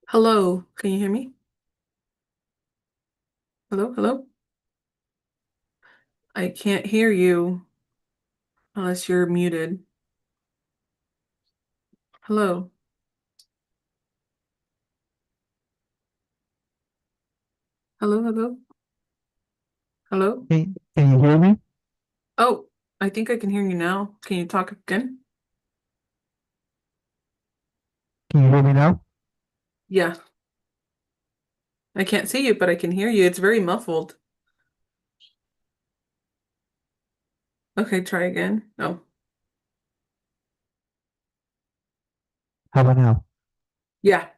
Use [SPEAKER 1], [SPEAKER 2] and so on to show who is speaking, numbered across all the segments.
[SPEAKER 1] Hello, can you hear me? Hello, hello? I can't hear you unless you're muted. Hello, hello, hello, hello?
[SPEAKER 2] Can you hear me?
[SPEAKER 1] Oh, I think I can hear you now. Can you talk again?
[SPEAKER 2] Can you hear me now?
[SPEAKER 1] Yeah, I can't see you, but I can hear you. It's very muffled. Okay, try again. Oh,
[SPEAKER 2] How about now?
[SPEAKER 1] yeah.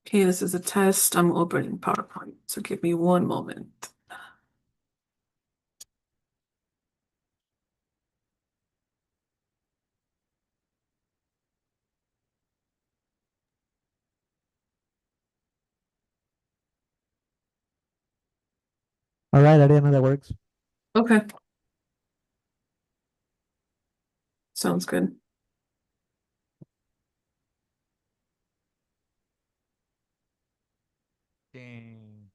[SPEAKER 1] Okay, this is a test. I'm opening PowerPoint, so give me one moment.
[SPEAKER 2] All right, I didn't know that works.
[SPEAKER 1] Okay, sounds good.
[SPEAKER 2] Dang.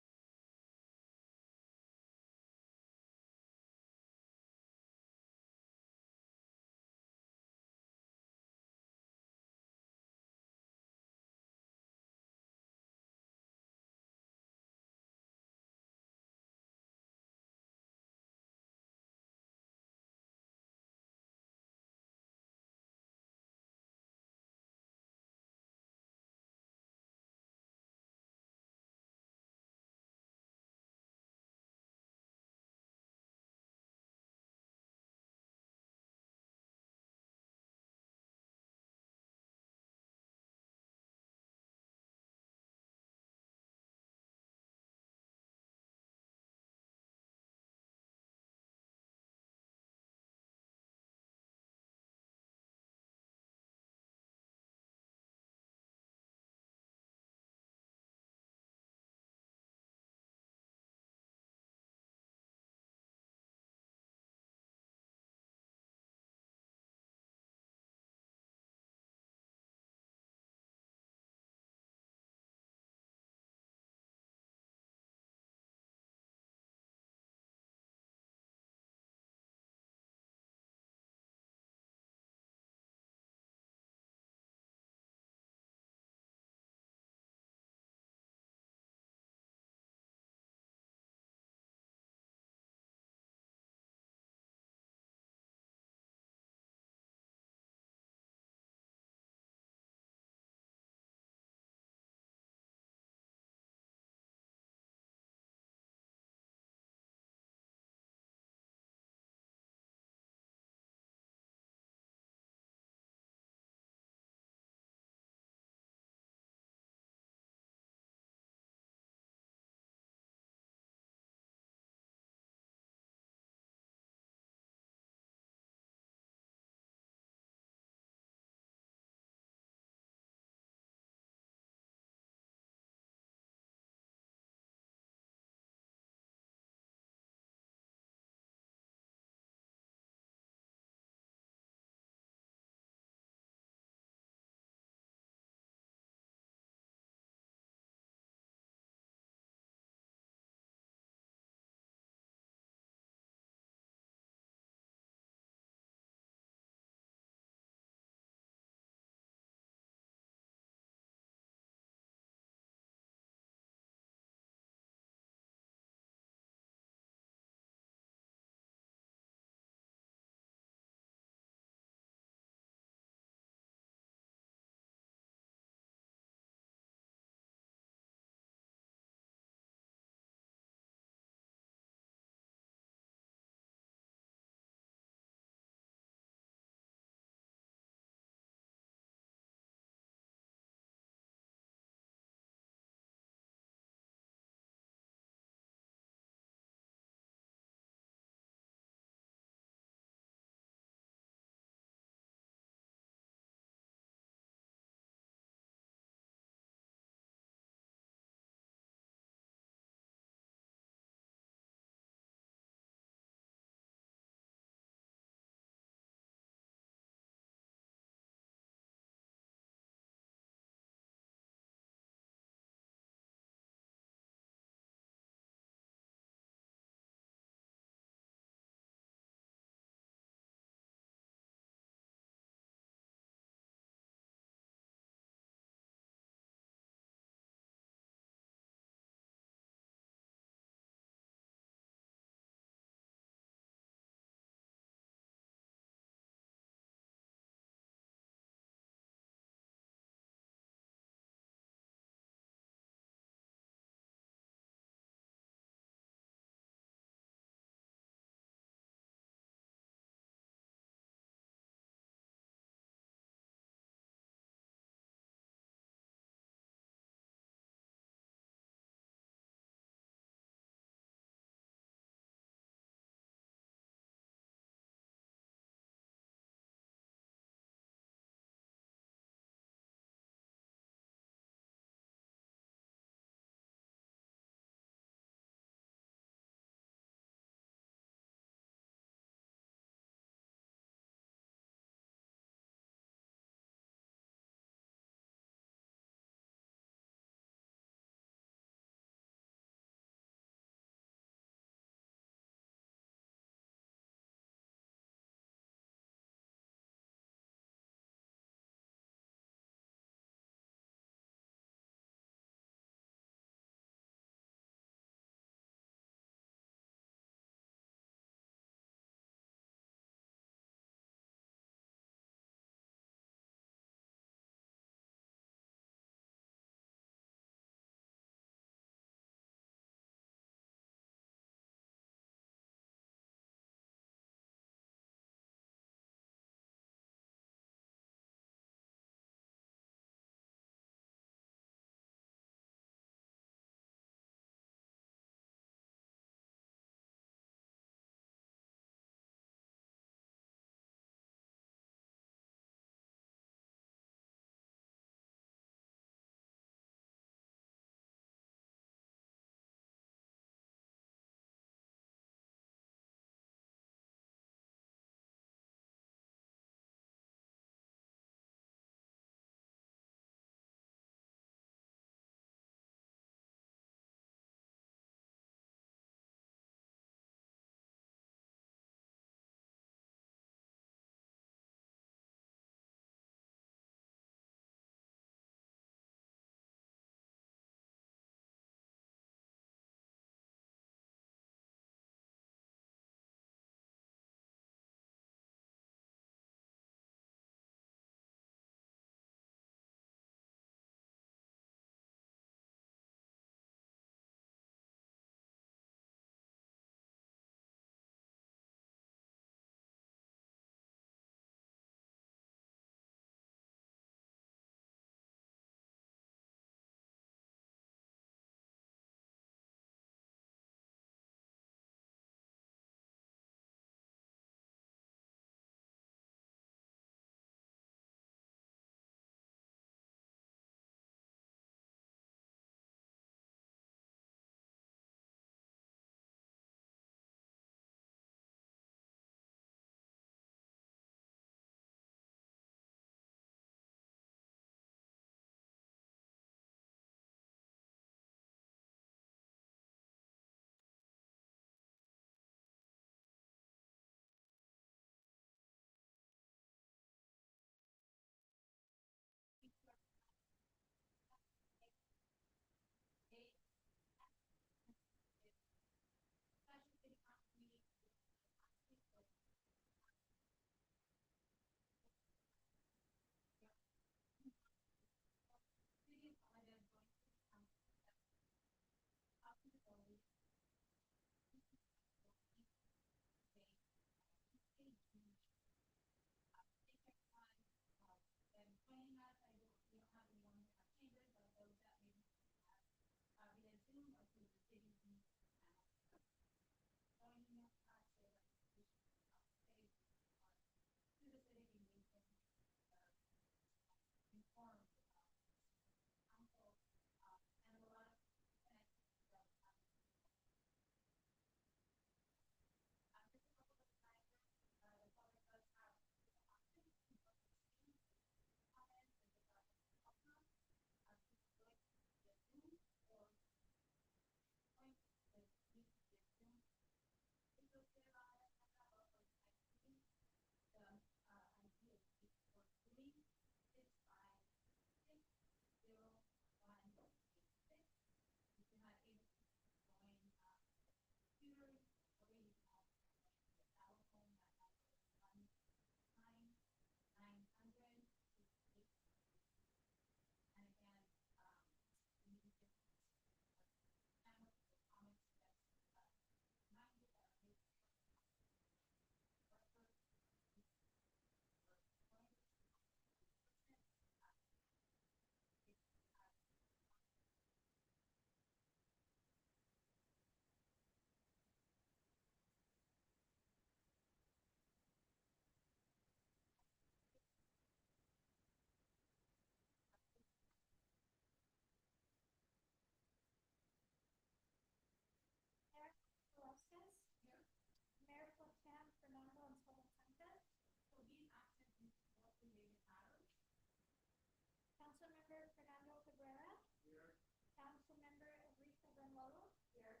[SPEAKER 3] Fernando Cabrera. Here. Councilmember Risa Benlolo. Here.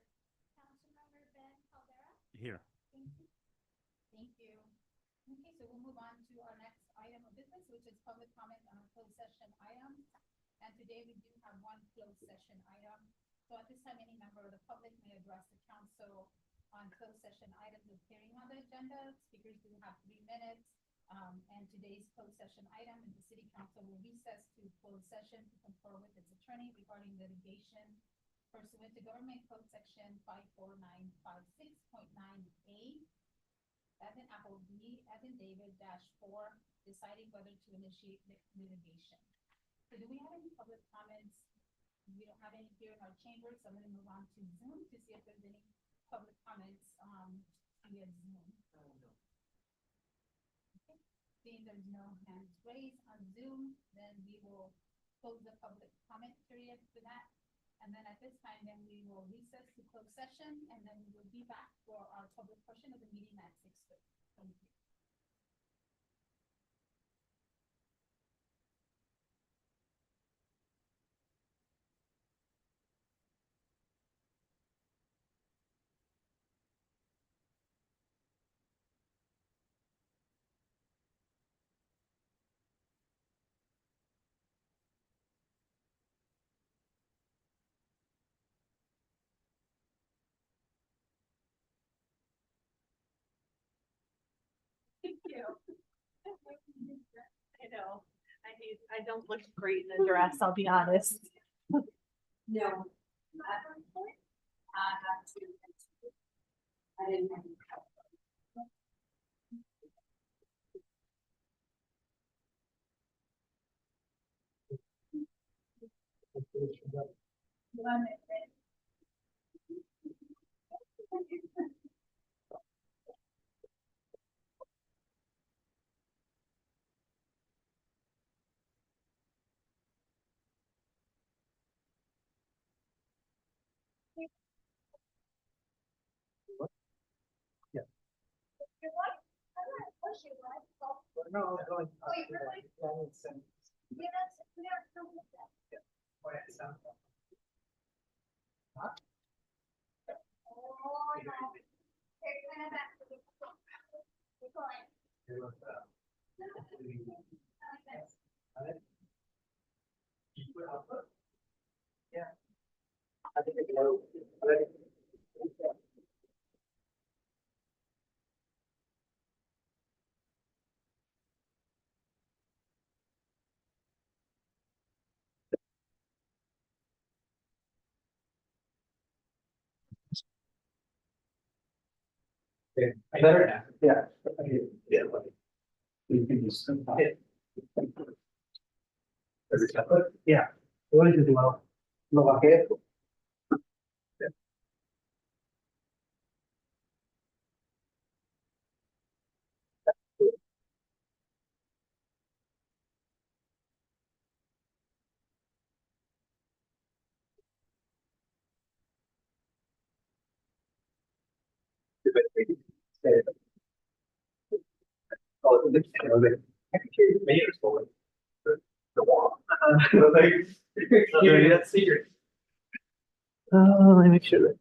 [SPEAKER 3] Councilmember Ben Caldera.
[SPEAKER 2] Here.
[SPEAKER 3] Thank you. Thank you. Okay, so we'll move on to our next item of business, which is public comment on a closed session item. And today we do have one closed session item. So at this time, any member of the public may address the council on closed session items appearing on the agenda. Speakers do have 3 minutes. And today's closed session item is the city council will recess to closed session to confer with its attorney regarding litigation pursuant to government code section 54956.9A, as in apple, D as in David -4, deciding whether to initiate litigation. So do we have any public comments? We don't have any here in our chamber, so I'm going to move on to Zoom to see if there's any public comments via Zoom. Okay. Seeing there's no hands raised on Zoom, then we will close the public comment period for that. And then at this time, then we will recess to closed session, and then we will be back for our public portion of the meeting at 6:30. Thank you.
[SPEAKER 4] Thank you. I know. I don't look great in a dress, I'll be honest. No. I didn't.
[SPEAKER 2] No, yeah. I think it's low. Better now. Yeah. Yeah. You can use some. Yeah. What is it? Lo bajé. Oh, the I can hear the meters going. The wall. That's secret. Let me make sure that.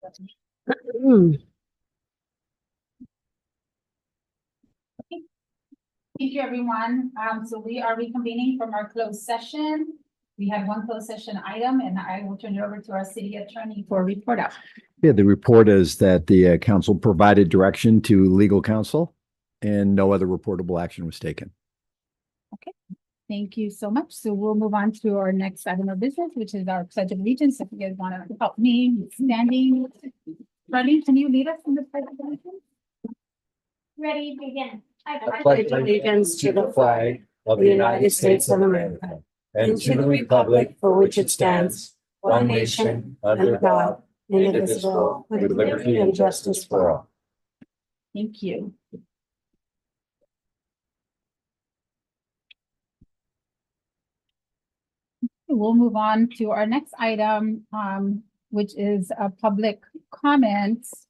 [SPEAKER 3] Thank you, everyone. So we are reconvening from our closed session. We have one closed session item, and I will turn it over to our city attorney for a report out.
[SPEAKER 5] Yeah, the report is that the council provided direction to legal counsel and no other reportable action was taken.
[SPEAKER 3] Thank you so much. So we'll move on to our next item of business, which is our pledge of allegiance. If you guys want to help me standing. Ready? Can you lead us in the pledge of allegiance?
[SPEAKER 6] Ready, begin.
[SPEAKER 7] I pledge allegiance to the flag of the United States of America and to the republic for which it stands, one nation, under God, indivisible, with liberty and justice for all.
[SPEAKER 3] Thank you. We'll move on to our next item, which is a public comments.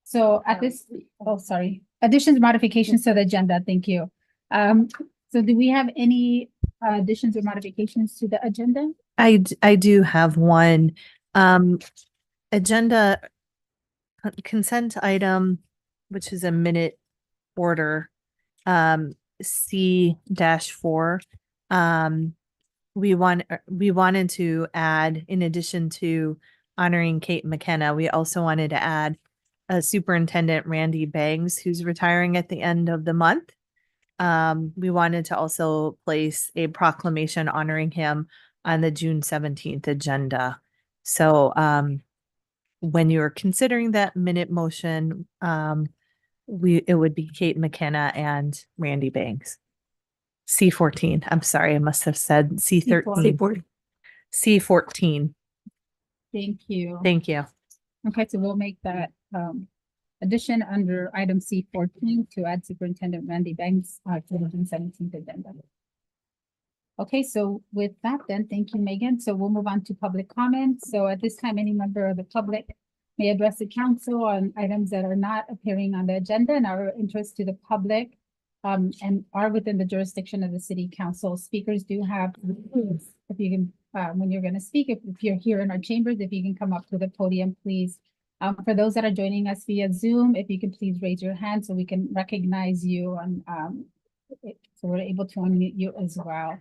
[SPEAKER 3] So at this, oh, sorry, additions, modifications to the agenda. Thank you. So do we have any additions or modifications to the agenda?
[SPEAKER 4] I do have one, agenda consent item, which is a minute order, C-4. We wanted to add, in addition to honoring Kate McKenna, we also wanted to add Superintendent Randy Bangs, who's retiring at the end of the month. We wanted to also place a proclamation honoring him on the June 17th agenda. So when you're considering that minute motion, it would be Kate McKenna and Randy Bangs. C-14. I'm sorry, I must have said C-13. C-14.
[SPEAKER 3] Thank you.
[SPEAKER 4] Thank you.
[SPEAKER 3] Okay, so we'll make that addition under item C-14 to add Superintendent Randy Banks to the June 17th agenda. Okay, so with that then, thank you, Megan. So we'll move on to public comments. So at this time, any member of the public may address the council on items that are not appearing on the agenda and are of interest to the public and are within the jurisdiction of the city council. Speakers do have, if you can, when you're going to speak, if you're here in our chambers, if you can come up to the podium, please. For those that are joining us via Zoom, if you can please raise your hand so we can recognize you and so we're able to unmute you as well.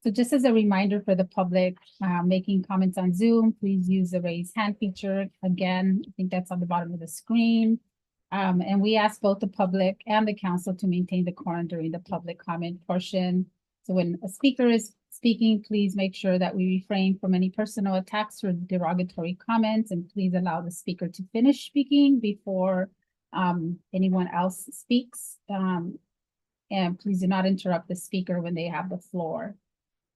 [SPEAKER 3] So just as a reminder for the public making comments on Zoom, please use the raise hand feature. Again, I think that's on the bottom of the screen. And we ask both the public and the council to maintain the quorum during the public comment portion. So when a speaker is speaking, please make sure that we refrain from any personal attacks or derogatory comments, and please allow the speaker to finish speaking before anyone else speaks. And please do not interrupt the speaker when they have the floor.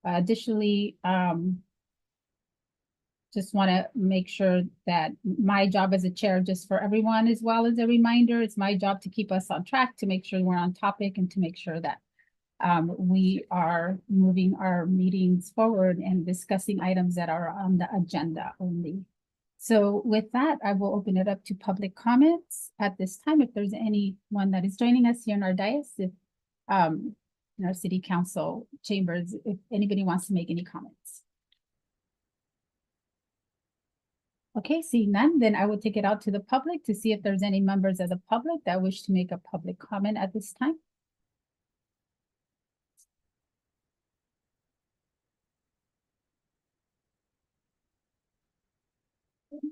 [SPEAKER 3] Additionally, just want to make sure that my job as a chair, just for everyone, as well as a reminder, it's my job to keep us on track, to make sure we're on topic, and to make sure that we are moving our meetings forward and discussing items that are on the agenda only. So with that, I will open it up to public comments at this time. If there's anyone that is joining us here in our dais, if in our city council chambers, if anybody wants to make any comments. Okay, seeing none, then I will take it out to the public to see if there's any members of the public that wish to make a public comment at this time.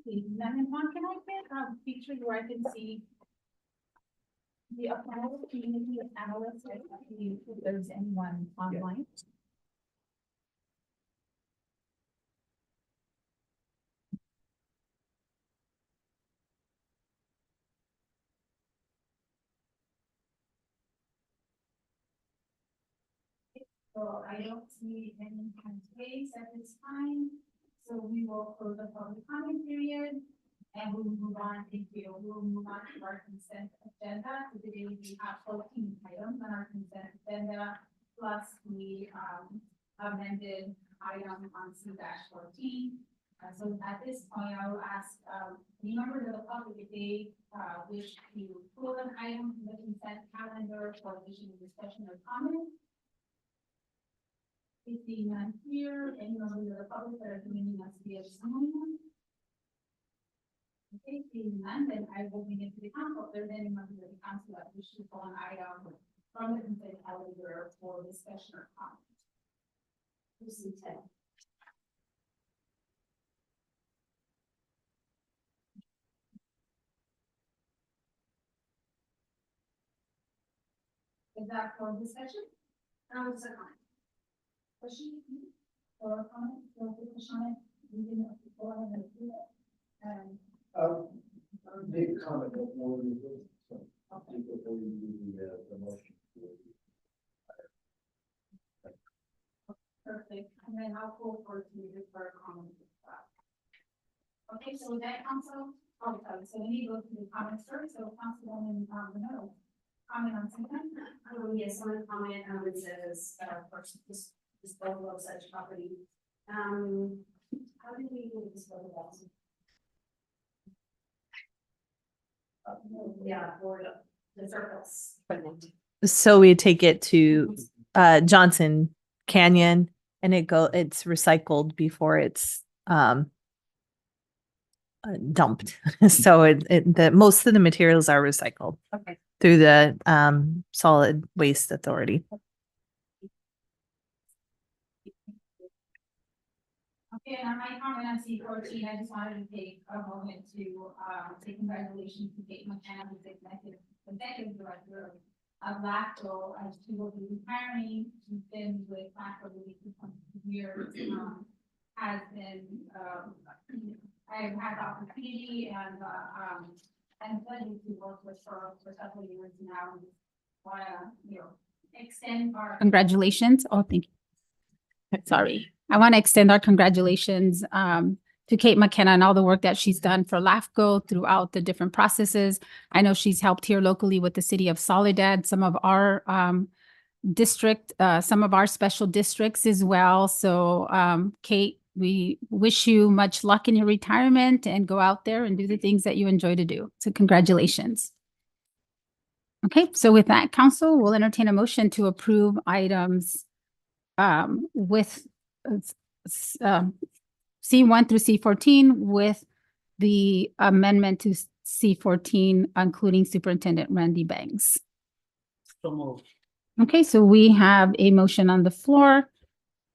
[SPEAKER 3] None, can I get a feature where I can see the panel community of analysts, if there's anyone online? So I don't see any hands raised at this time. So we will close the public comment period and we'll move on. Thank you. We'll move on to our consent agenda. Today we have 14 items on our consent agenda, plus the amended item on C-14. So at this point, I will ask the members of the public if they wish to pull an item from the consent calendar for additional discussion or comment. Seeing none here, any members of the public that are joining us via Zoom? Okay, seeing none, then I will bring it to the council. If there's any members of the council that wish to pull an item from the consent calendar for discussion or comment. Lucy Ted. Is that for discussion? Second. Question? Or comment? Or question on it? We didn't have to go ahead and do it.
[SPEAKER 2] Make a comment before we do, so, before we do the motion.
[SPEAKER 3] Perfect, and then I'll pull for to defer comment. Okay, so with that council, so we need to go to the comments first, so Councilwoman, no, comment on something?
[SPEAKER 8] Oh, yes, one comment, it says, first, disposal of such property. How do we dispose of that? Yeah, for the surplus.
[SPEAKER 4] So we take it to Johnson Canyon and it's recycled before it's dumped. So most of the materials are recycled.
[SPEAKER 8] Okay.
[SPEAKER 4] Through the Solid Waste Authority.
[SPEAKER 3] Okay, and on my comment on C14, I just wanted to take a moment to say congratulations to Kate McKenna, who's executive director of LACTO, as she will be retiring. She's been with LACTO for 20 years. Has been, I've had the opportunity and pleasure to work with her for several years now. Want to, extend our congratulations. Oh, thank you. Sorry. I want to extend our congratulations to Kate McKenna and all the work that she's done for LAFCO throughout the different processes. I know she's helped here locally with the city of Soledad, some of our some of our special districts as well. So Kate, we wish you much luck in your retirement and go out there and do the things that you enjoy to do. So congratulations. Okay, so with that, council will entertain a motion to approve items with C1 through C14 with the amendment to C14, including Superintendent Randy Banks.
[SPEAKER 2] So moved.
[SPEAKER 3] Okay, so we have a motion on the floor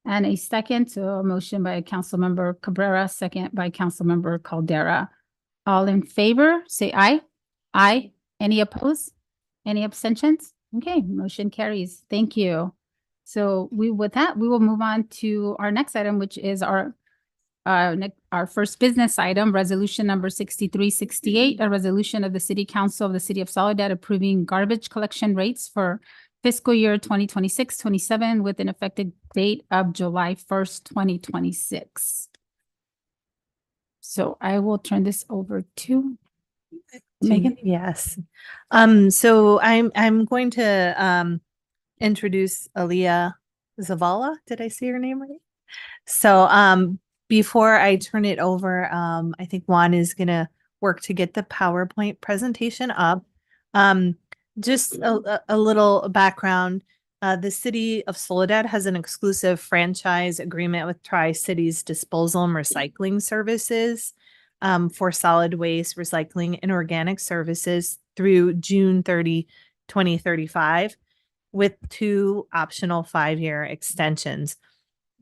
[SPEAKER 3] and a second. So a motion by Councilmember Cabrera, second by Councilmember Caldera. All in favor, say aye. Aye. Any opposed? Any abstentions? Okay, motion carries. Thank you. So with that, we will move on to our next item, which is our first business item, resolution number 6368, a resolution of the City Council of the City of Soledad approving garbage collection rates for fiscal year 2026-27 with an effective date of July 1st, 2026. So I will turn this over to Megan.
[SPEAKER 4] Yes. So I'm going to introduce Aliyah Zavala. Did I say your name right? So before I turn it over, I think Juan is gonna work to get the PowerPoint presentation up. Just a little background. The city of Soledad has an exclusive franchise agreement with Tri-Cities Disposal and Recycling Services for solid waste, recycling, and organic services through June 30, 2035, with 2 optional 5-year extensions.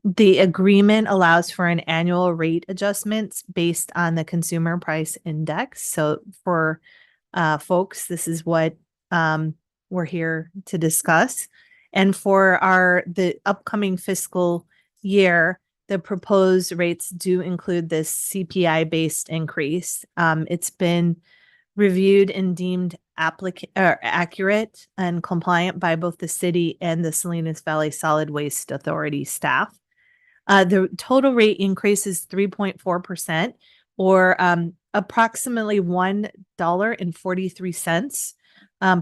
[SPEAKER 4] The agreement allows for an annual rate adjustments based on the consumer price index. So for folks, this is what we're here to discuss. And for the upcoming fiscal year, the proposed rates do include this CPI-based increase. It's been reviewed and deemed accurate and compliant by both the city and the Salinas Valley Solid Waste Authority staff. The total rate increase is 3.4%, or approximately $1.43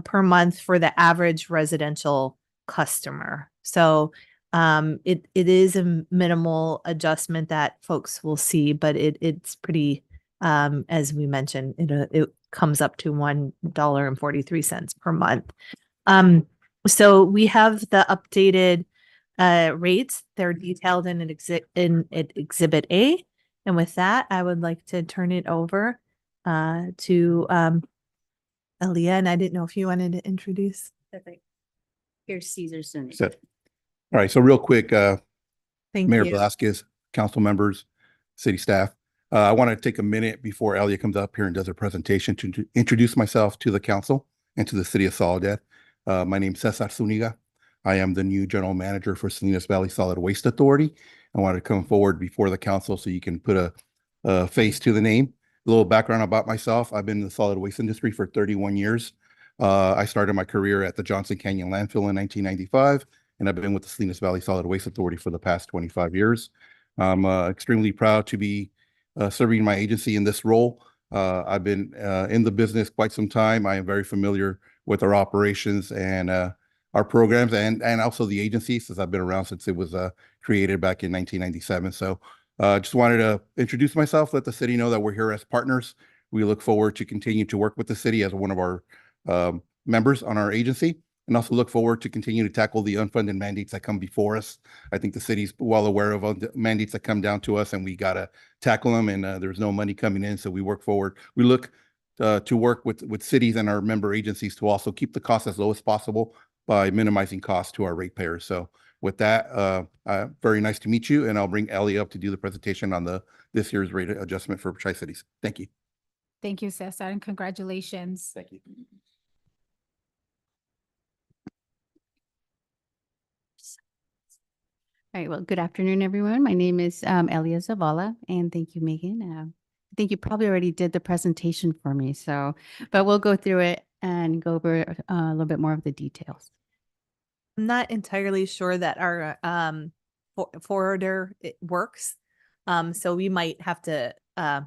[SPEAKER 4] per month for the average residential customer. So it is a minimal adjustment that folks will see, but it's pretty, as we mentioned, it comes up to $1.43 per month. So we have the updated rates. They're detailed in Exhibit A. And with that, I would like to turn it over to Aaliyah, and I didn't know if you wanted to introduce.
[SPEAKER 7] Here's Caesar Suni.
[SPEAKER 9] Set. All right, so real quick,
[SPEAKER 4] Thank
[SPEAKER 9] Mayor
[SPEAKER 4] you.
[SPEAKER 9] Velasquez, council members, city staff. I want to take a minute before Elia comes up here and does her presentation to introduce myself to the council and to the city of Soledad. My name is Cesar Zuniga. I am the new general manager for Salinas Valley Solid Waste Authority. I wanted to come forward before the council so you can put a face to the name. A little background about myself. I've been in the solid waste industry for 31 years. I started my career at the Johnson Canyon landfill in 1995, and I've been with the Salinas Valley Solid Waste Authority for the past 25 years. I'm extremely proud to be serving my agency in this role. I've been in the business quite some time. I am very familiar with our operations and our programs and also the agency, since I've been around since it was created back in 1997. So just wanted to introduce myself, let the city know that we're here as partners. We look forward to continue to work with the city as one of our members on our agency, and also look forward to continue to tackle the unfunded mandates that come before us. I think the city's well aware of the mandates that come down to us, and we got to tackle them, and there's no money coming in, so we work forward. We look to work with cities and our member agencies to also keep the costs as low as possible by minimizing costs to our ratepayers. So with that, very nice to meet you, and I'll bring Ellie up to do the presentation on this year's rate adjustment for Tri-Cities. Thank you.
[SPEAKER 3] Thank you, Cesar, and congratulations.
[SPEAKER 9] Thank you.
[SPEAKER 10] All right, well, good afternoon, everyone. My name is Elia Zavala, and thank you, Megan. I think you probably already did the presentation for me, but we'll go through it and go over a little bit more of the details.
[SPEAKER 4] I'm not entirely sure that our forwarder works. So we might have to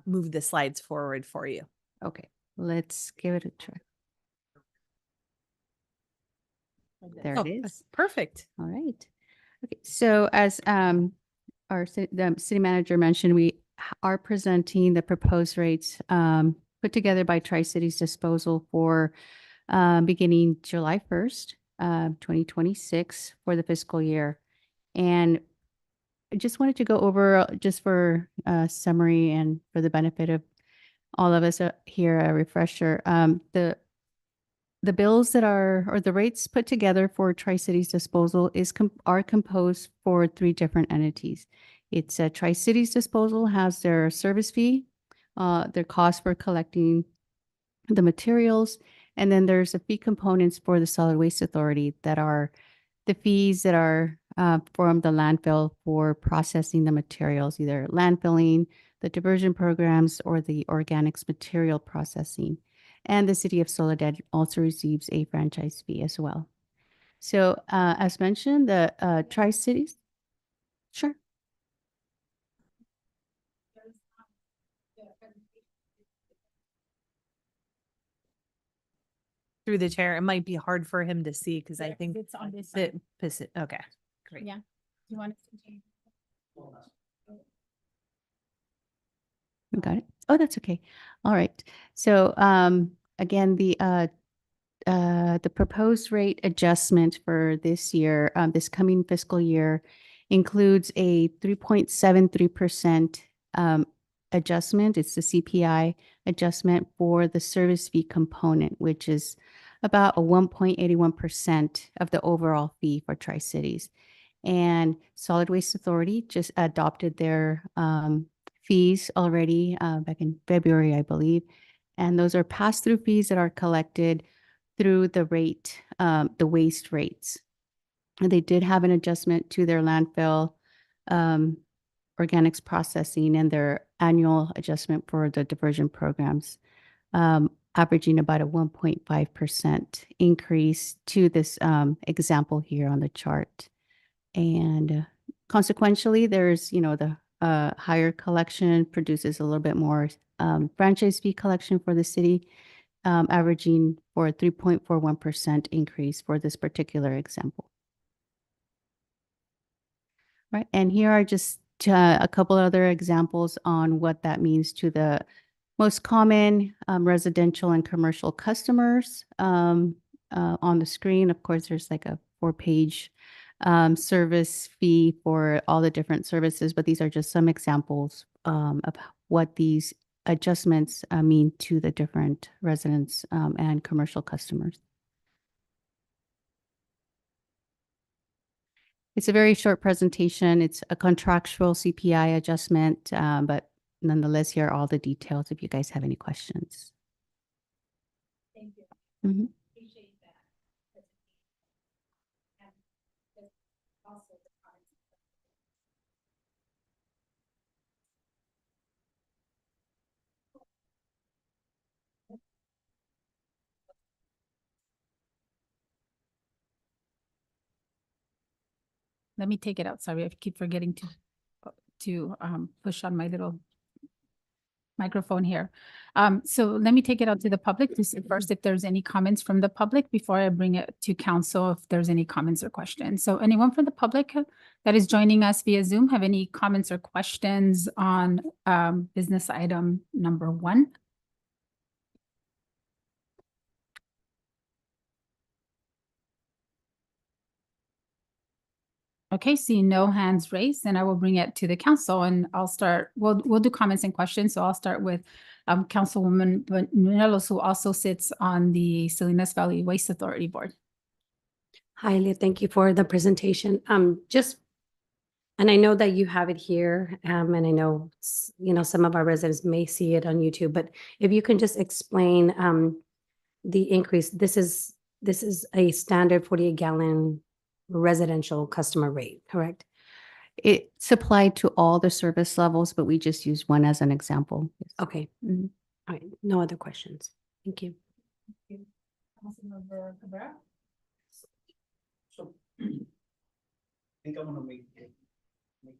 [SPEAKER 4] move the slides forward for you.
[SPEAKER 10] Okay, let's give it a try. There it is.
[SPEAKER 4] Perfect.
[SPEAKER 10] All right. Okay, so as the city manager mentioned, we are presenting the proposed rates put together by Tri-Cities Disposal for beginning July 1st, 2026 for the fiscal year. And I just wanted to go over, just for a summary and for the benefit of all of us here, a refresher, the bills that or the rates put together for Tri-Cities Disposal are composed for 3 different entities. It's Tri-Cities Disposal has their service fee, their cost for collecting the materials, and then there's the fee components for the Solid Waste Authority that are the fees that are from the landfill for processing the materials, either landfilling, the diversion programs, or the organics material processing. And the city of Soledad also receives a franchise fee as well. So as mentioned, the Tri-Cities, sure.
[SPEAKER 4] Through the chair, it might be hard for him to see because I think
[SPEAKER 3] It's on this
[SPEAKER 4] that
[SPEAKER 3] side.
[SPEAKER 4] okay, great.
[SPEAKER 3] Yeah. You want to continue?
[SPEAKER 10] We got it. Oh, that's okay. All right. So again, the proposed rate adjustment for this year, this coming fiscal year, includes a 3.73% adjustment. It's the CPI adjustment for the service fee component, which is about a 1.81% of the overall fee for Tri-Cities. And Solid Waste Authority just adopted their fees already back in February, I believe. And those are pass-through fees that are collected through the rate, the waste rates. And they did have an adjustment to their landfill organics processing and their annual adjustment for the diversion programs, averaging about a 1.5% increase to this example here on the chart. And consequentially, there's, the higher collection produces a little bit more franchise fee collection for the city, averaging for a 3.41% increase for this particular example. Right, and here are just a couple other examples on what that means to the most common residential and commercial customers on the screen. Of course, there's like a 4-page service fee for all the different services, but these are just some examples of what these adjustments mean to the different residents and commercial customers. It's a very short presentation. It's a contractual CPI adjustment, but nonetheless, here are all the details if you guys have any questions.
[SPEAKER 3] Thank you.
[SPEAKER 10] Mhm.
[SPEAKER 3] Appreciate that. And just also the comments. Let me take it out. Sorry, I keep forgetting to push on my little microphone here. So let me take it out to the public to see first if there's any comments from the public before I bring it to council, if there's any comments or questions. So anyone from the public that is joining us via Zoom have any comments or questions on business item number 1? Okay, seeing no hands raised, then I will bring it to the council and I'll start, we'll do comments and questions. So I'll start with Councilwoman Morelos, who also sits on the Salinas Valley Waste Authority Board.
[SPEAKER 7] Hi, Leah. Thank you for the presentation. And I know that you have it here, and I know, some of our residents may see it on YouTube, but if you can just explain the increase, this is a standard 48-gallon residential customer rate, correct?
[SPEAKER 10] It's applied to all the service levels, but we just use one as an example.
[SPEAKER 7] Okay.
[SPEAKER 10] Mhm.
[SPEAKER 7] All right. No other questions. Thank you.
[SPEAKER 3] Councilmember Cabrera?
[SPEAKER 2] So I think I'm gonna make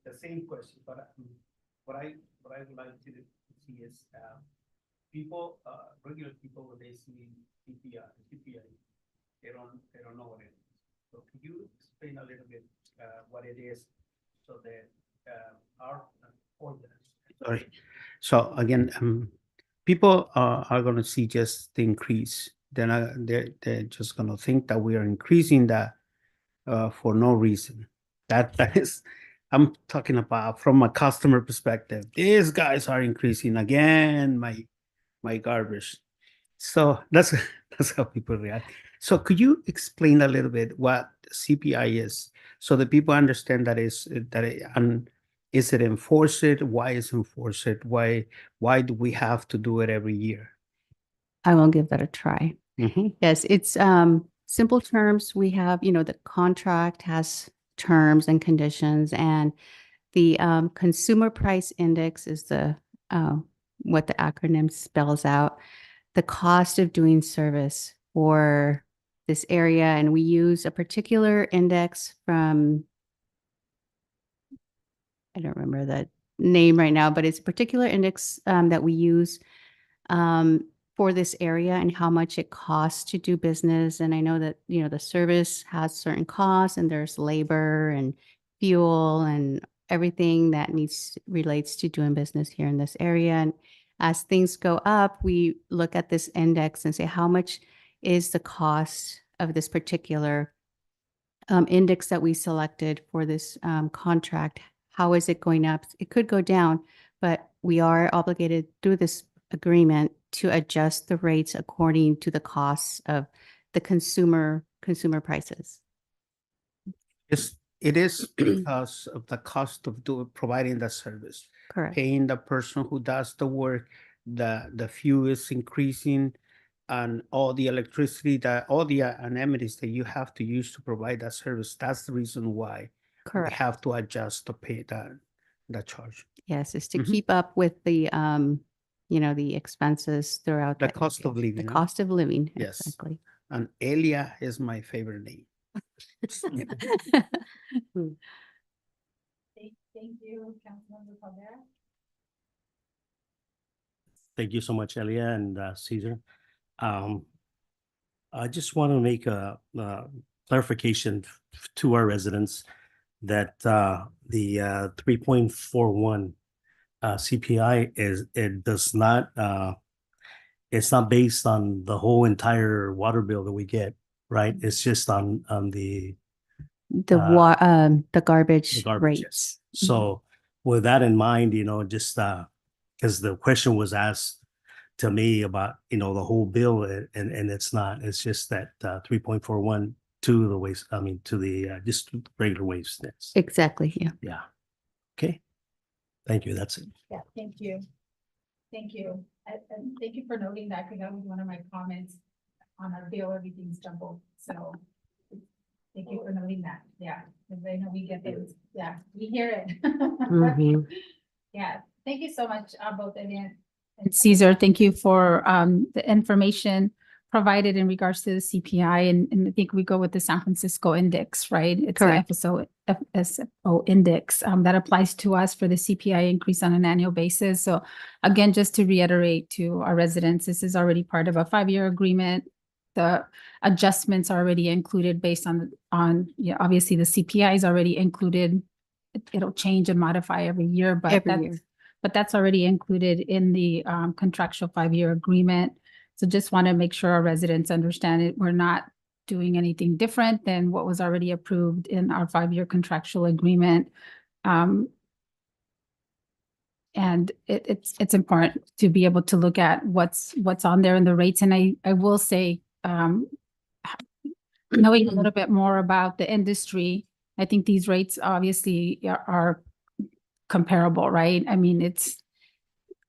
[SPEAKER 2] the same question, but what I would like to see is people, regular people, when they see CPI, they don't know what it is. So could you explain a little bit what it is so that our ordinance.
[SPEAKER 11] Sorry. So again, people are going to see just the increase. They're just going to think that we are increasing that for no reason. That is, I'm talking about from a customer perspective. These guys are increasing again my garbage. So that's how people react. So could you explain a little bit what CPI is, so that people understand is it enforced? Why is it enforced? Why do we have to do it every year?
[SPEAKER 10] I will give that a try.
[SPEAKER 11] Mm-hmm.
[SPEAKER 10] Yes, it's simple terms. We have, the contract has terms and conditions, and the consumer price index is the what the acronym spells out. The cost of doing service for this area, and we use a particular index from, I don't remember the name right now, but it's a particular index that we use for this area and how much it costs to do business. And I know that, the service has certain costs, and there's labor and fuel and everything that relates to doing business here in this area. And as things go up, we look at this index and say, how much is the cost of this particular index that we selected for this contract? How is it going up? It could go down, but we are obligated through this agreement to adjust the rates according to the costs of the consumer prices.
[SPEAKER 11] It is because of the cost of providing the service.
[SPEAKER 10] Correct.
[SPEAKER 11] Paying the person who does the work, the fuel is increasing, and all the electricity, all the amenities that you have to use to provide that service. That's the reason why
[SPEAKER 10] Correct.
[SPEAKER 11] we have to adjust to pay the charge.
[SPEAKER 10] Yes, it's to
[SPEAKER 11] Mhm.
[SPEAKER 10] keep up with the the expenses throughout
[SPEAKER 11] The cost of living.
[SPEAKER 10] the
[SPEAKER 11] huh?
[SPEAKER 10] cost of living.
[SPEAKER 11] Yes.
[SPEAKER 10] Exactly.
[SPEAKER 11] And Elia is my favorite name.
[SPEAKER 3] Thank you, Councilmember Cabrera.
[SPEAKER 12] Thank you so much, Elia and Caesar. I just want to make a clarification to our residents that the 3.41 CPI it's not based on the whole entire water bill that we get, right? It's just on the
[SPEAKER 10] The garbage
[SPEAKER 12] garbage.
[SPEAKER 10] rates.
[SPEAKER 12] So with that in mind, just because the question was asked to me about, you know, the whole bill and it's not, it's just that 3.41 to the waste, I mean, to the just regular waste nets.
[SPEAKER 10] Exactly, yeah.
[SPEAKER 12] Yeah. Okay. Thank you. That's it.
[SPEAKER 3] Yeah, thank you. Thank you. And thank you for noting that, because that was one of my comments on our bill, everything's jumbled, so. Thank you for noting that, yeah, because I know we get things, yeah, we hear it.
[SPEAKER 7] Mhm.
[SPEAKER 3] Yeah, thank you so much, both Vivian and Caesar. Thank you for the information provided in regards to the CPI, and I think we go with the San Francisco index, right? It's the
[SPEAKER 10] Correct.
[SPEAKER 3] FSO index that applies to us for the CPI increase on an annual basis. So again, just to reiterate to our residents, this is already part of a 5-year agreement. The adjustments are already included based on, yeah, obviously the CPI is already included. It'll change and modify every year, but
[SPEAKER 10] Every
[SPEAKER 3] that's,
[SPEAKER 10] year.
[SPEAKER 3] but that's already included in the contractual 5-year agreement. So just want to make sure our residents understand it. We're not doing anything different than what was already approved in our 5-year contractual agreement. And it's important to be able to look at what's on there in the rates. And I will say, knowing a little bit more about the industry, I think these rates obviously are comparable, right? I mean, it's.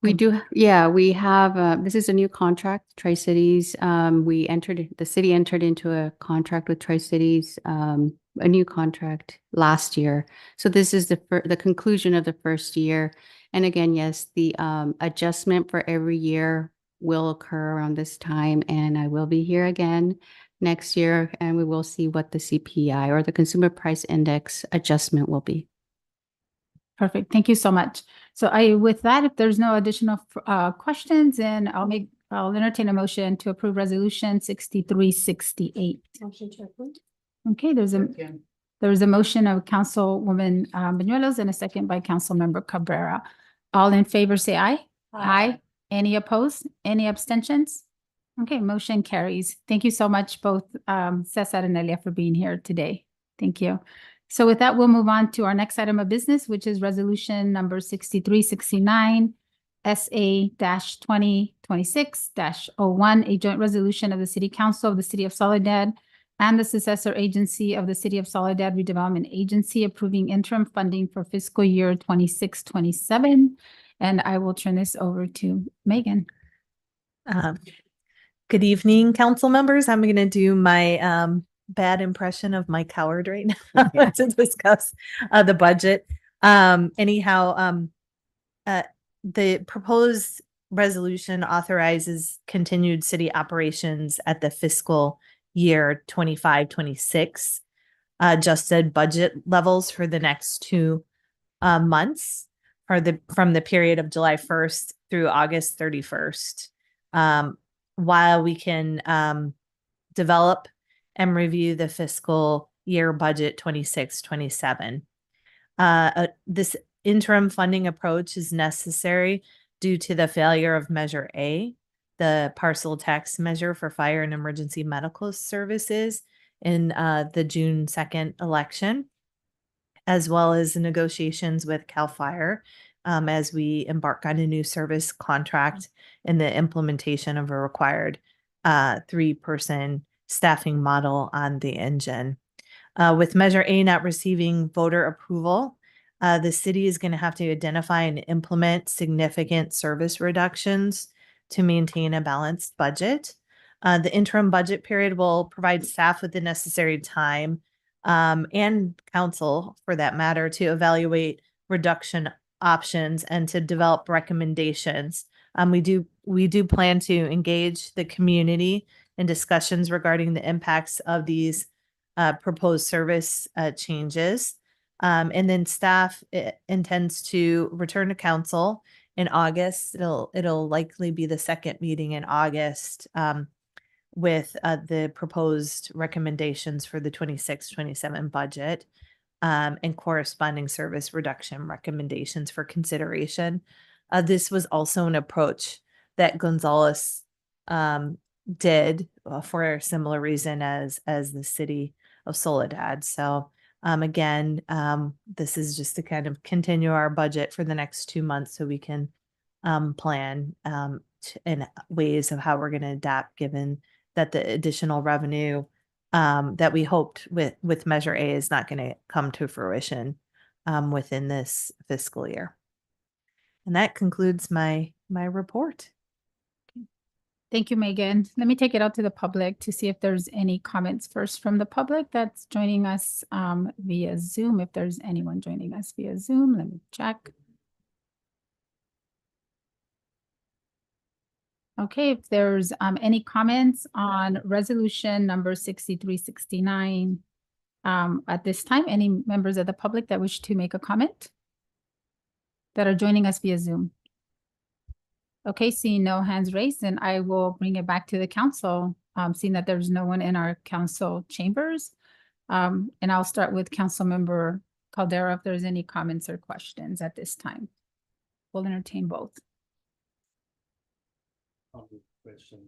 [SPEAKER 10] We do, yeah, we have, this is a new contract, Tri-Cities. The city entered into a contract with Tri-Cities, a new contract last year. So this is the conclusion of the first year. And again, yes, the adjustment for every year will occur around this time, and I will be here again next year, and we will see what the CPI or the Consumer Price Index adjustment will be.
[SPEAKER 3] Perfect. Thank you so much. So with that, if there's no additional questions, then I'll entertain a motion to approve resolution 6368.
[SPEAKER 7] Motion to approve.
[SPEAKER 3] Okay, there's a motion of Councilwoman Banuelos and a second by Councilmember Cabrera. All in favor, say aye. Aye. Any opposed? Any abstentions? Okay, motion carries. Thank you so much, both Cesar and Elia, for being here today. Thank you. So with that, we'll move on to our next item of business, which is resolution number 6369, SA-2026-01, a joint resolution of the City Council of the City of Soledad and the successor agency of the City of Soledad Redevelopment Agency approving interim funding for fiscal year 26-27. And I will turn this over to Megan.
[SPEAKER 4] Good evening, council members. I'm going to do my bad impression of Mike Howard right now to discuss the budget. The proposed resolution authorizes continued city operations at the fiscal year 25-26 adjusted budget levels for the next 2 months from the period of July 1st through August 31st. While we can develop and review the fiscal year budget 26-27. This interim funding approach is necessary due to the failure of Measure A, the parcel tax measure for fire and emergency medical services in the June 2nd election, as well as negotiations with CAL FIRE as we embark on a new service contract and the implementation of a required 3-person staffing model on the engine. With Measure A not receiving voter approval, the city is going to have to identify and implement significant service reductions to maintain a balanced budget. The interim budget period will provide staff with the necessary time and council, for that matter, to evaluate reduction options and to develop recommendations. We do plan to engage the community in discussions regarding the impacts of these proposed service changes. And then staff intends to return to council in August. It'll likely be the second meeting in August with the proposed recommendations for the 26-27 budget and corresponding service reduction recommendations for consideration. This was also an approach that Gonzales did for a similar reason as the City of Soledad. So again, this is just to kind of continue our budget for the next 2 months so we can plan and ways of how we're going to adapt given that the additional revenue that we hoped with Measure A is not going to come to fruition within this fiscal year. And that concludes my report.
[SPEAKER 3] Thank you, Megan. Let me take it out to the public to see if there's any comments first from the public that's joining us via Zoom. If there's anyone joining us via Zoom, let me check. Okay, if there's any comments on resolution number 6369 at this time, any members of the public that wish to make a comment that are joining us via Zoom? Okay, seeing no hands raised, then I will bring it back to the council, seeing that there's no one in our council chambers. And I'll start with Councilmember Caldera if there's any comments or questions at this time. We'll entertain both.
[SPEAKER 12] Question.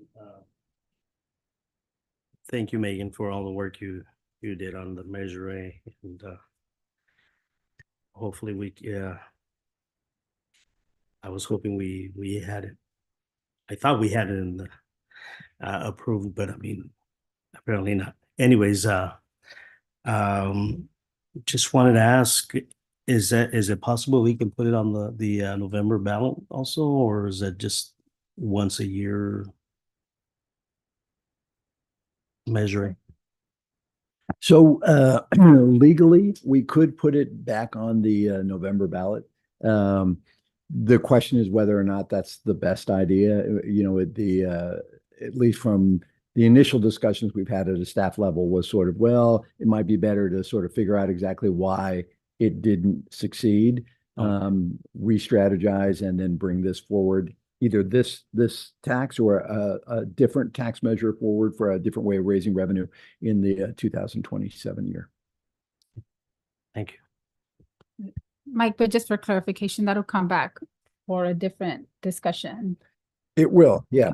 [SPEAKER 12] Thank you, Megan, for all the work you did on the Measure A, and hopefully I was hoping we had it. I thought we had it in the approved, but I mean, apparently not. Anyways, just wanted to ask, is it possible we can put it on the November ballot also, or is that just once a year measuring?
[SPEAKER 5] So legally, we could put it back on the November ballot. The question is whether or not that's the best idea. You know, at least from the initial discussions we've had at a staff level was sort of, well, it might be better to sort of figure out exactly why it didn't succeed, re-strategize, and then bring this forward, either this tax or a different tax measure forward for a different way of raising revenue in the 2027 year.
[SPEAKER 12] Thank you.
[SPEAKER 3] Mike, but just for clarification, that'll come back for a different discussion.
[SPEAKER 5] It will, yeah.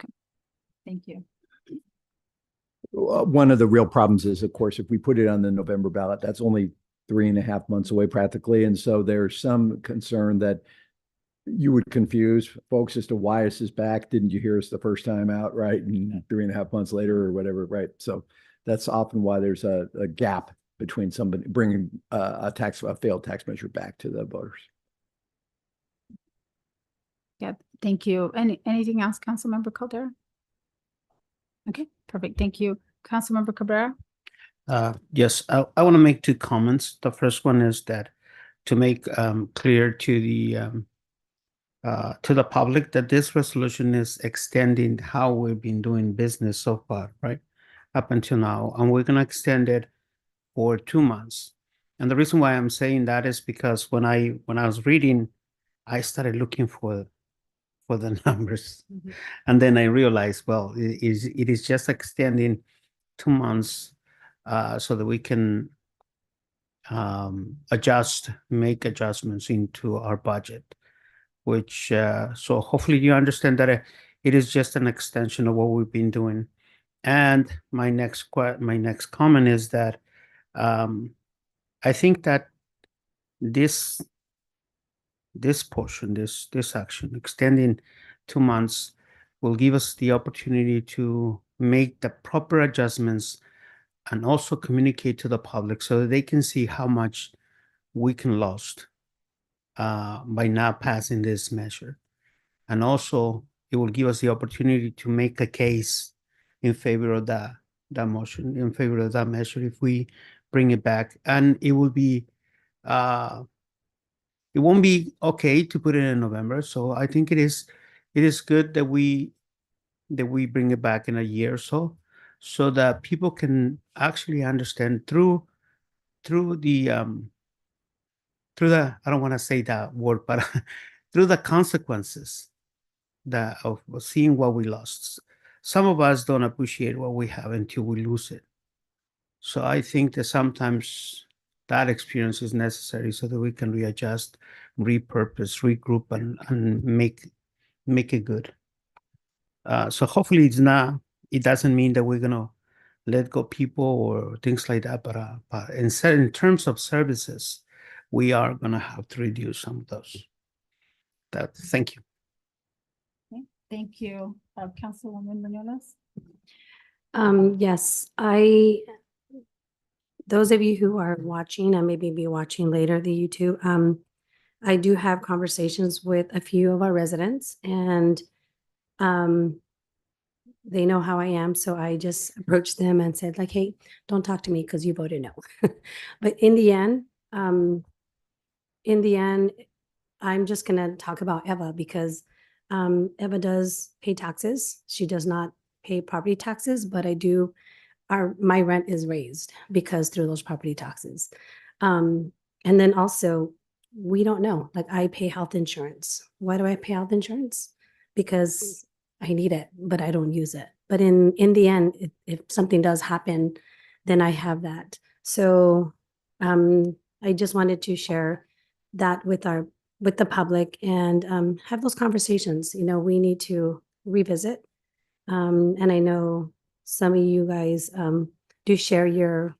[SPEAKER 3] Okay. Thank you.
[SPEAKER 5] One of the real problems is, of course, if we put it on the November ballot, that's only 3.5 months away practically. And so there's some concern that you would confuse folks as to why this is back. Didn't you hear us the first time out, right? And 3.5 months later or whatever, right? So that's often why there's a gap between somebody bringing a failed tax measure back to the voters.
[SPEAKER 3] Yeah, thank you. Anything else, Councilmember Caldera? Okay, perfect. Thank you. Councilmember Cabrera?
[SPEAKER 11] Yes, I want to make 2 comments. The first one is that to make clear to the public that this resolution is extending how we've been doing business so far, right? Up until now, and we're going to extend it for 2 months. And the reason why I'm saying that is because when I was reading, I started looking for the numbers.
[SPEAKER 4] Mm-hmm.
[SPEAKER 11] And then I realized, well, it is just extending 2 months so that we can make adjustments into our budget, which, so hopefully you understand that it is just an extension of what we've been doing. And my next comment is that I think that this portion, this action, extending 2 months, will give us the opportunity to make the proper adjustments and also communicate to the public so that they can see how much we can lost by not passing this measure. And also, it will give us the opportunity to make a case in favor of that motion, in favor of that measure if we bring it back. And it will be it won't be okay to put it in November. So I think it is good that we bring it back in a year or so that people can actually understand through the I don't want to say that word, but through the consequences of seeing what we lost. Some of us don't appreciate what we have until we lose it. So I think that sometimes that experience is necessary so that we can readjust, repurpose, regroup, and make it good. So hopefully it doesn't mean that we're gonna let go people or things like that, but in terms of services, we are gonna have to reduce some of those. that. Thank you.
[SPEAKER 3] Thank you, Councilwoman Manolas.
[SPEAKER 8] Yes, those of you who are watching and maybe be watching later the YouTube, I do have conversations with a few of our residents and they know how I am. So I just approached them and said like, hey, don't talk to me because you voted no. But in the end, I'm just going to talk about Eva because Eva does pay taxes. She does not pay property taxes, but my rent is raised because through those property taxes. And then also, we don't know, like I pay health insurance. Why do I pay health insurance? Because I need it, but I don't use it. But in the end, if something does happen, then I have that. So I just wanted to share that with the public and have those conversations. We need to revisit. And I know some of you guys do share your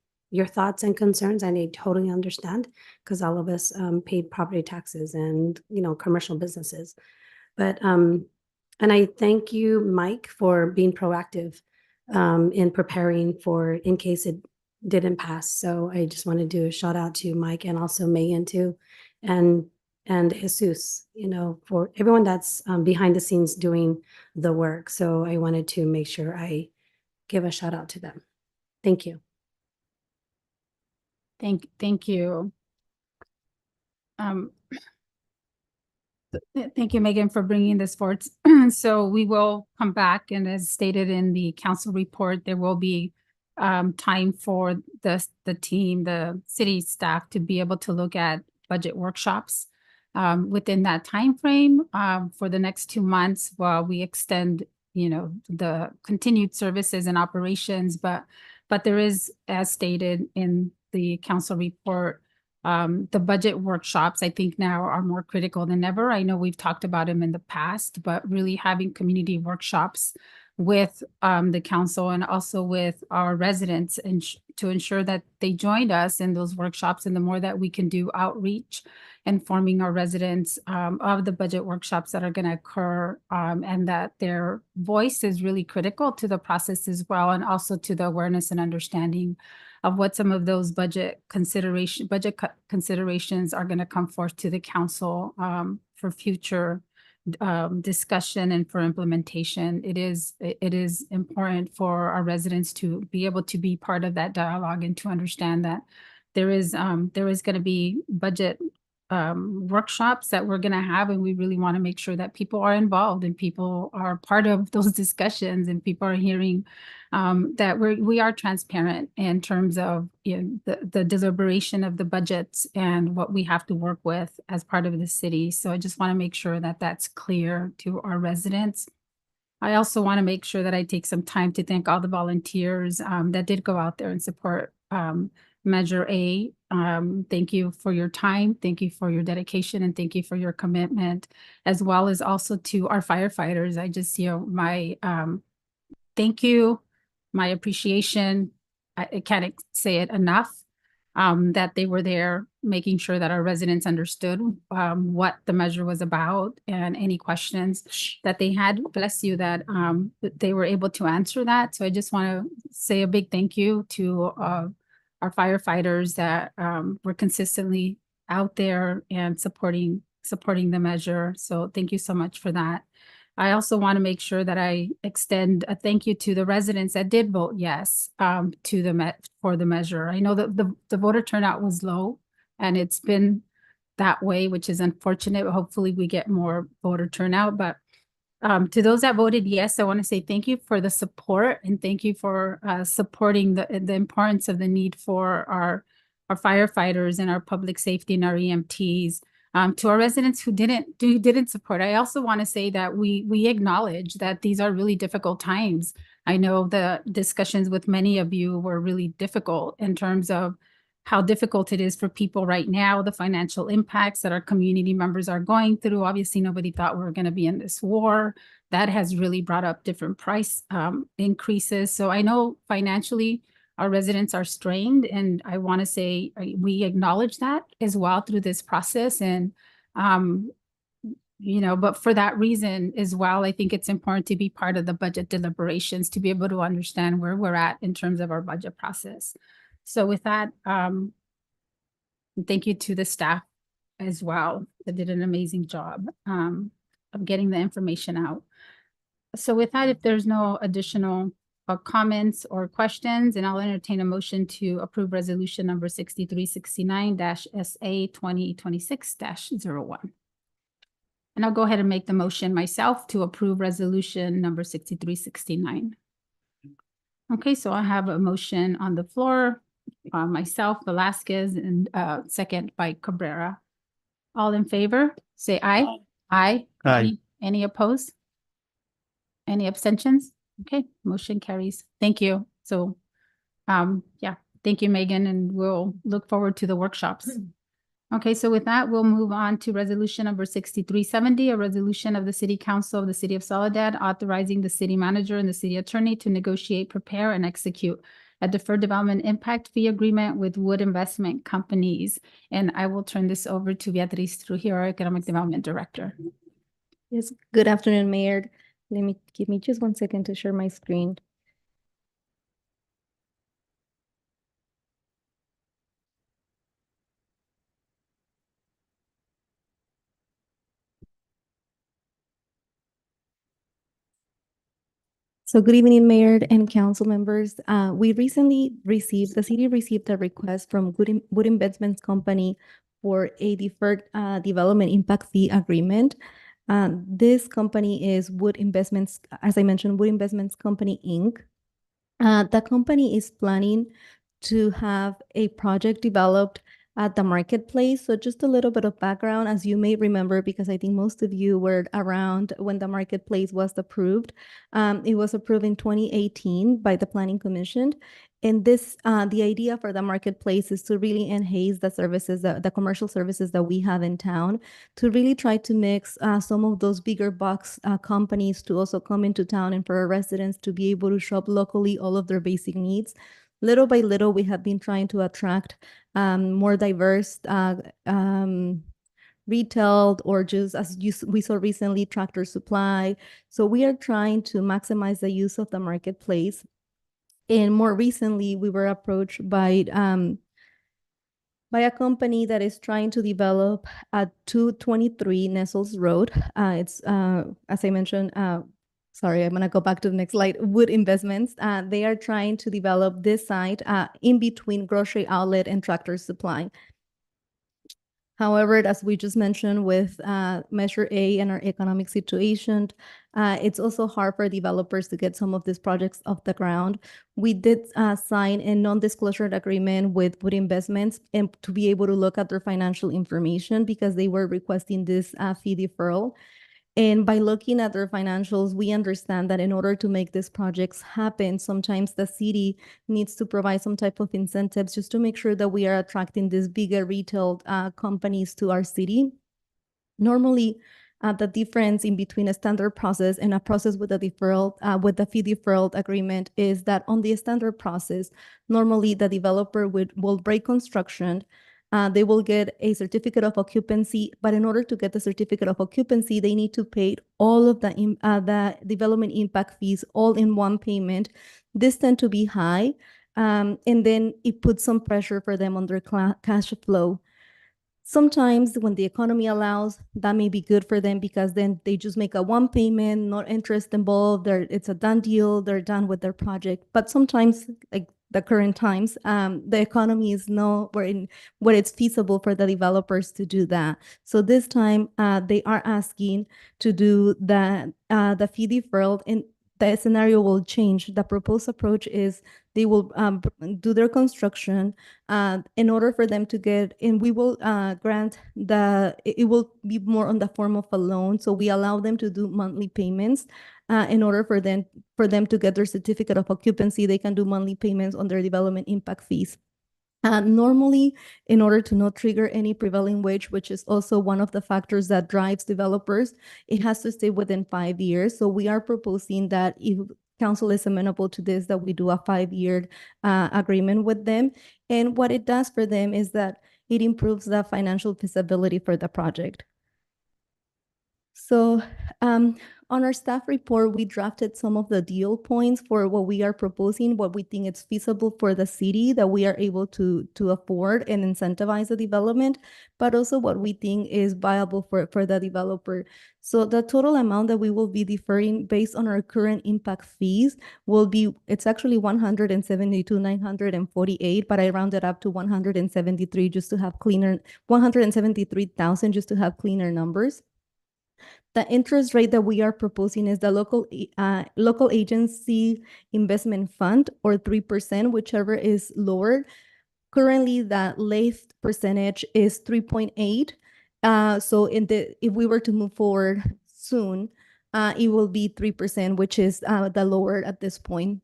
[SPEAKER 8] thoughts and concerns, and I totally understand because all of us paid property taxes and commercial businesses. But and I thank you, Mike, for being proactive in preparing for in case it didn't pass. So I just want to do a shout out to Mike and also Megan too, and Jesus, for everyone that's behind the scenes doing the work. So I wanted to make sure I give a shout out to them. Thank you.
[SPEAKER 3] Thank you. Thank you, Megan, for bringing this forward. So we will come back, and as stated in the council report, there will be time for the team, the city staff, to be able to look at budget workshops within that time frame for the next 2 months while we extend, the continued services and operations. But there is, as stated in the council report, the budget workshops, I think now are more critical than ever. I know we've talked about them in the past, but really having community workshops with the council and also with our residents and to ensure that they joined us in those workshops, and the more that we can do outreach, informing our residents of the budget workshops that are going to occur, and that their voice is really critical to the process as well, and also to the awareness and understanding of what some of those budget considerations are going to come forth to the council for future discussion and for implementation. It is important for our residents to be able to be part of that dialogue and to understand that there is going to be budget workshops that we're going to have, and we really want to make sure that people are involved and people are part of those discussions, and people are hearing that we are transparent in terms of the deliberation of the budgets and what we have to work with as part of the city. So I just want to make sure that that's clear to our residents. I also want to make sure that I take some time to thank all the volunteers that did go out there and support Measure A. Thank you for your time. Thank you for your dedication, and thank you for your commitment, as well as also to our firefighters. I just, my thank you, my appreciation. I can't say it enough, that they were there making sure that our residents understood what the measure was about, and any questions that they had, bless you, that they were able to answer that. So I just want to say a big thank you to our firefighters that were consistently out there and supporting the measure. So thank you so much for that. I also want to make sure that I extend a thank you to the residents that did vote yes for the measure. I know that the voter turnout was low, and it's been that way, which is unfortunate. Hopefully we get more voter turnout, but to those that voted yes, I want to say thank you for the support, and thank you for supporting the importance of the need for our firefighters and our public safety and our EMTs. To our residents who didn't support, I also want to say that we acknowledge that these are really difficult times. I know the discussions with many of you were really difficult in terms of how difficult it is for people right now, the financial impacts that our community members are going through. Obviously, nobody thought we were going to be in this war. That has really brought up different price increases. So I know financially our residents are strained, and I want to say we acknowledge that as well through this process. And You know, but for that reason as well, I think it's important to be part of the budget deliberations to be able to understand where we're at in terms of our budget process. So with that, thank you to the staff as well. They did an amazing job of getting the information out. So with that, if there's no additional comments or questions, and I'll entertain a motion to approve resolution number 6369-SA 2026-01. And I'll go ahead and make the motion myself to approve resolution number 6369. Okay, so I have a motion on the floor, myself, Velasquez, and second by Cabrera. All in favor, say aye. Aye.
[SPEAKER 11] Aye.
[SPEAKER 3] Any opposed? Any abstentions? Okay, motion carries. Thank you. So, yeah, thank you, Megan, and we'll look forward to the workshops. Okay, so with that, we'll move on to resolution number 6370, a resolution of the City Council of the City of Soledad authorizing the city manager and the city attorney to negotiate, prepare, and execute a deferred development impact fee agreement with Wood Investment Companies. And I will turn this over to Beatriz Trujillo, our Economic Development Director.
[SPEAKER 13] Yes, good afternoon, Mayor. Give me just 1 second to share my screen. So good evening, Mayor and council members. We recently the city received a request from Wood Investments Company for a deferred development impact fee agreement. This company is Wood Investments, as I mentioned, Wood Investments Company, Inc. The company is planning to have a project developed at the marketplace. So just a little bit of background, as you may remember, because I think most of you were around when the marketplace was approved. It was approved in 2018 by the Planning Commission. And this, the idea for the marketplace is to really enhance the services, the commercial services that we have in town, to really try to mix some of those bigger box companies to also come into town and for our residents to be able to shop locally all of their basic needs. Little by little, we have been trying to attract more diverse retail, or just we saw recently, Tractor Supply. So we are trying to maximize the use of the marketplace. And more recently, we were approached by a company that is trying to develop at 223 Nestles Road. It's, as I mentioned, sorry, I'm going to go back to the next slide. Wood Investments. They are trying to develop this site in between Grocery Outlet and Tractor Supply. However, as we just mentioned with Measure A and our economic situation, it's also hard for developers to get some of these projects off the ground. We did sign a non-disclosure agreement with Wood Investments and to be able to look at their financial information because they were requesting this fee deferral. And by looking at their financials, we understand that in order to make these projects happen, sometimes the city needs to provide some type of incentives just to make sure that we are attracting these bigger retail companies to our city. Normally, the difference in between a standard process and a process with a deferral, with the fee deferral agreement, is that on the standard process, normally the developer will break construction. They will get a certificate of occupancy, but in order to get the certificate of occupancy, they need to pay all of the development impact fees all in one payment. This tend to be high, and then it puts some pressure for them on their cash flow. Sometimes when the economy allows, that may be good for them because then they just make a one payment, no interest involved. It's a done deal. They're done with their project. But sometimes, like the current times, the economy is where it's feasible for the developers to do that. So this time, they are asking to do the fee deferral, and the scenario will change. The proposed approach is they will do their construction in order for them to get, and we will grant it will be more on the form of a loan. So we allow them to do monthly payments in order for them to get their certificate of occupancy. They can do monthly payments on their development impact fees. Normally, in order to not trigger any prevailing wage, which is also one of the factors that drives developers, it has to stay within 5 years. So we are proposing that if council is amenable to this, that we do a 5-year agreement with them. And what it does for them is that it improves the financial feasibility for the project. So on our staff report, we drafted some of the deal points for what we are proposing, what we think is feasible for the city that we are able to afford and incentivize the development, but also what we think is viable for the developer. So the total amount that we will be deferring based on our current impact fees will be, it's actually 172,948, but I rounded up to 173 just to have cleaner, 173,000 just to have cleaner numbers. The interest rate that we are proposing is the local agency investment fund, or 3%, whichever is lower. Currently, the LAIF percentage is 3.8. So if we were to move forward soon, it will be 3%, which is the lower at this point.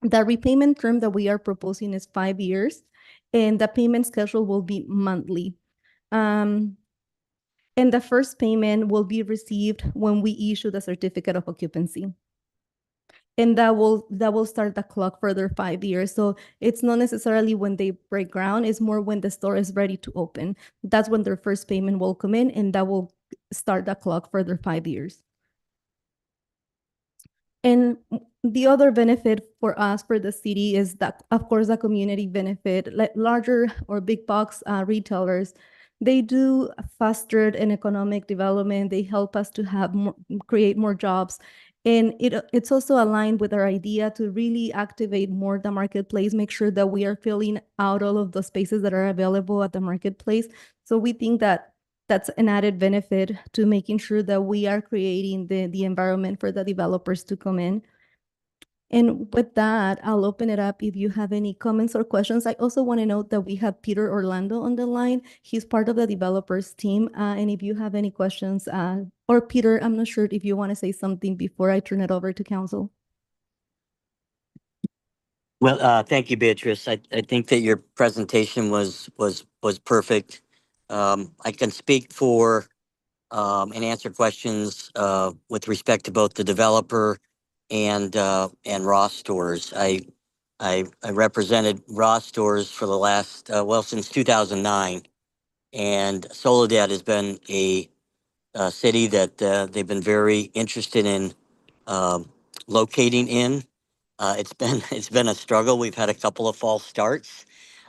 [SPEAKER 13] The repayment term that we are proposing is 5 years, and the payment schedule will be monthly. And the first payment will be received when we issue the certificate of occupancy. And that will start the clock for their 5 years. So it's not necessarily when they break ground, it's more when the store is ready to open. That's when their first payment will come in, and that will start the clock for their 5 years. And the other benefit for us, for the city, is that, of course, the community benefit. Like larger or big box retailers, they do foster an economic development. They help us to have create more jobs. And it's also aligned with our idea to really activate more the marketplace, make sure that we are filling out all of the spaces that are available at the marketplace. So we think that that's an added benefit to making sure that we are creating the environment for the developers to come in. And with that, I'll open it up if you have any comments or questions. I also want to note that we have Peter Orlando on the line. He's part of the developers team. And if you have any questions, or Peter, I'm not sure if you want to say something before I turn it over to council.
[SPEAKER 14] Well, thank you, Beatrice. I think that your presentation was perfect. I can speak for and answer questions with respect to both the developer and Ross Stores. I represented Ross Stores for the last since 2009, and Soledad has been a city that they've been very interested in locating in. It's been a struggle. We've had a couple of false starts,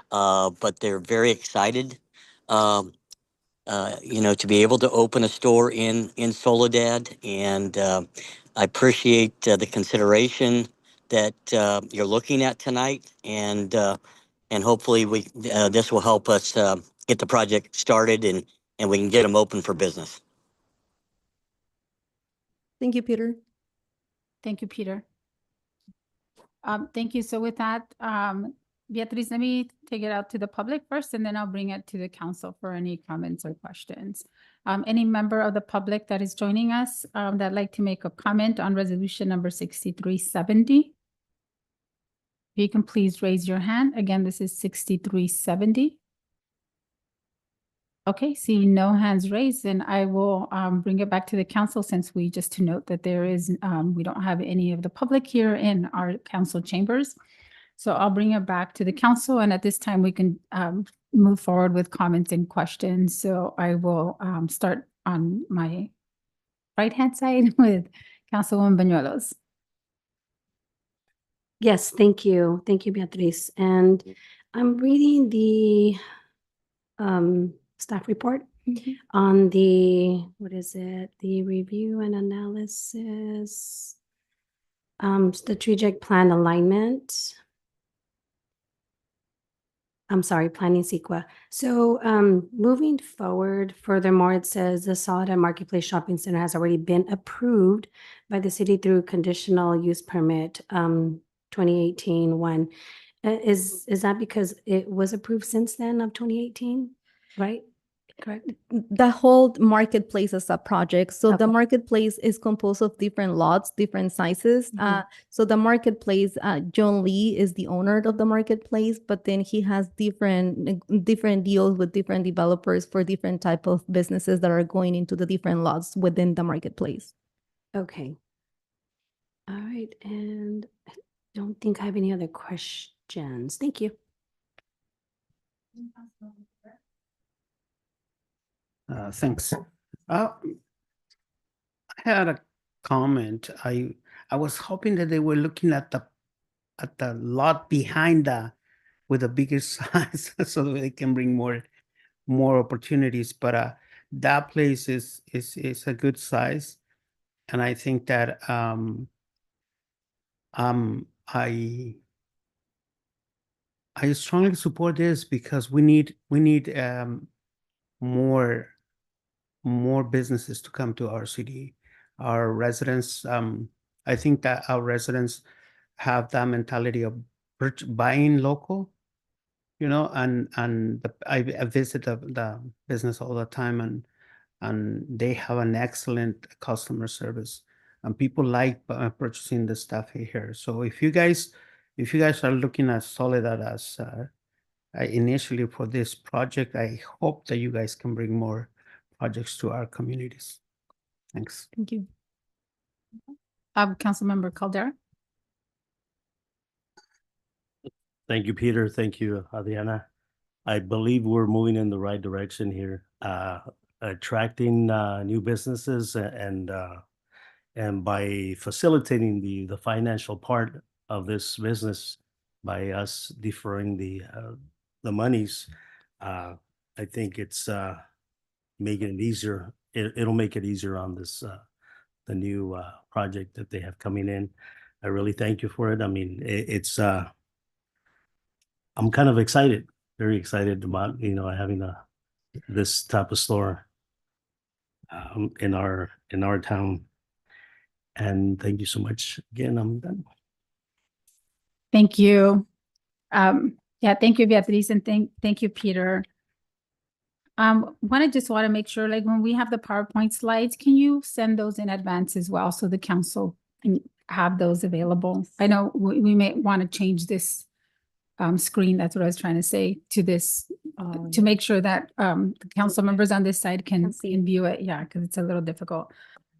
[SPEAKER 14] but they're very excited. To be able to open a store in Soledad, and I appreciate the consideration that you're looking at tonight, and hopefully this will help us get the project started, and we can get them open for business.
[SPEAKER 13] Thank you, Peter.
[SPEAKER 3] Thank you, Peter. Thank you. So with that, Beatriz, let me take it out to the public first, and then I'll bring it to the council for any comments or questions. Any member of the public that is joining us that'd like to make a comment on resolution number 6370? If you can please raise your hand. Again, this is 6370. Okay, seeing no hands raised, then I will bring it back to the council, since just to note that there is, we don't have any of the public here in our council chambers. So I'll bring it back to the council, and at this time we can move forward with comments and questions. So I will start on my right-hand side with Councilwoman Bañuelos.
[SPEAKER 8] Yes, thank you. Thank you, Beatriz. And I'm reading the staff report on the, what is it? The review and analysis, strategic plan alignment. I'm sorry, planning CEQA. So moving forward, furthermore, it says the Soledad Marketplace Shopping Center has already been approved by the city through conditional use permit 2018-1. Is that because it was approved since then of 2018, right? Correct?
[SPEAKER 13] The whole marketplace is a project. So the
[SPEAKER 8] Okay.
[SPEAKER 13] marketplace is composed of different lots, different sizes. So the marketplace, John Lee is the owner of the marketplace, but then he has different deals with different developers for different type of businesses that are going into the different lots within the marketplace.
[SPEAKER 8] Okay. All right. And I don't think I have any other questions. Thank you.
[SPEAKER 11] Thanks. had a comment. I was hoping that they were looking at the lot behind with a bigger size so that they can bring more opportunities. But that place is a good size, and I think that I strongly support this because we need more businesses to come to our city. Our residents, I think that our residents have that mentality of buying local, and I visit the business all the time, and they have an excellent customer service, and people like purchasing the stuff here. So if you guys are looking at Soledad as initially for this project, I hope that you guys can bring more projects to our communities. Thanks.
[SPEAKER 10] Thank you. Councilmember Caldera.
[SPEAKER 12] Thank you, Peter. Thank you, Adriana. I believe we're moving in the right direction here, attracting new businesses and by facilitating the financial part of this business by us deferring the monies. I think it's making it easier. It'll make it easier on this the new project that they have coming in. I really thank you for it. I mean, it's I'm kind of excited, very excited about having this type of store in our town. And thank you so much again. I'm done.
[SPEAKER 3] Thank you. Yeah, thank you, Beatriz, and thank you, Peter. Want to make sure, like when we have the PowerPoint slides, can you send those in advance as well so the council can have those available? I know we may want to change this screen. That's what I was trying to say to this to make sure that the council members on this side can view it. Yeah, because it's a little difficult.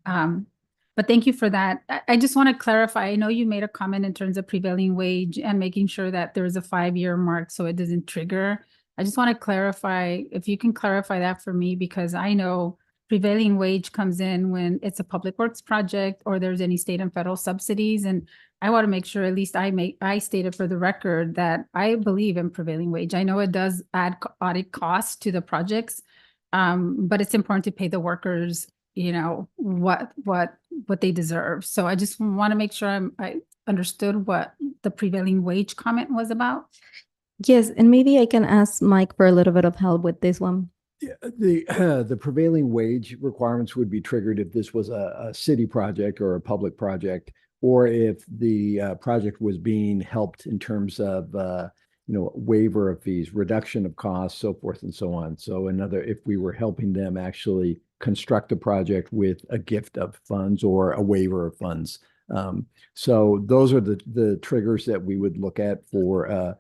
[SPEAKER 3] But thank you for that. I just want to clarify. I know you made a comment in terms of prevailing wage and making sure that there's a 5-year mark so it doesn't trigger. I just want to clarify, if you can clarify that for me, because I know prevailing wage comes in when it's a public works project or there's any state and federal subsidies. And I want to make sure, at least I stated for the record that I believe in prevailing wage. I know it does add audit costs to the projects, but it's important to pay the workers, what they deserve. So I just want to make sure I understood what the prevailing wage comment was about.
[SPEAKER 13] Yes, and maybe I can ask Mike for a little bit of help with this one.
[SPEAKER 5] Yeah, the prevailing wage requirements would be triggered if this was a city project or a public project, or if the project was being helped in terms of waiver of fees, reduction of costs, so forth and so on. So if we were helping them actually construct a project with a gift of funds or a waiver of funds. So those are the triggers that we would look at for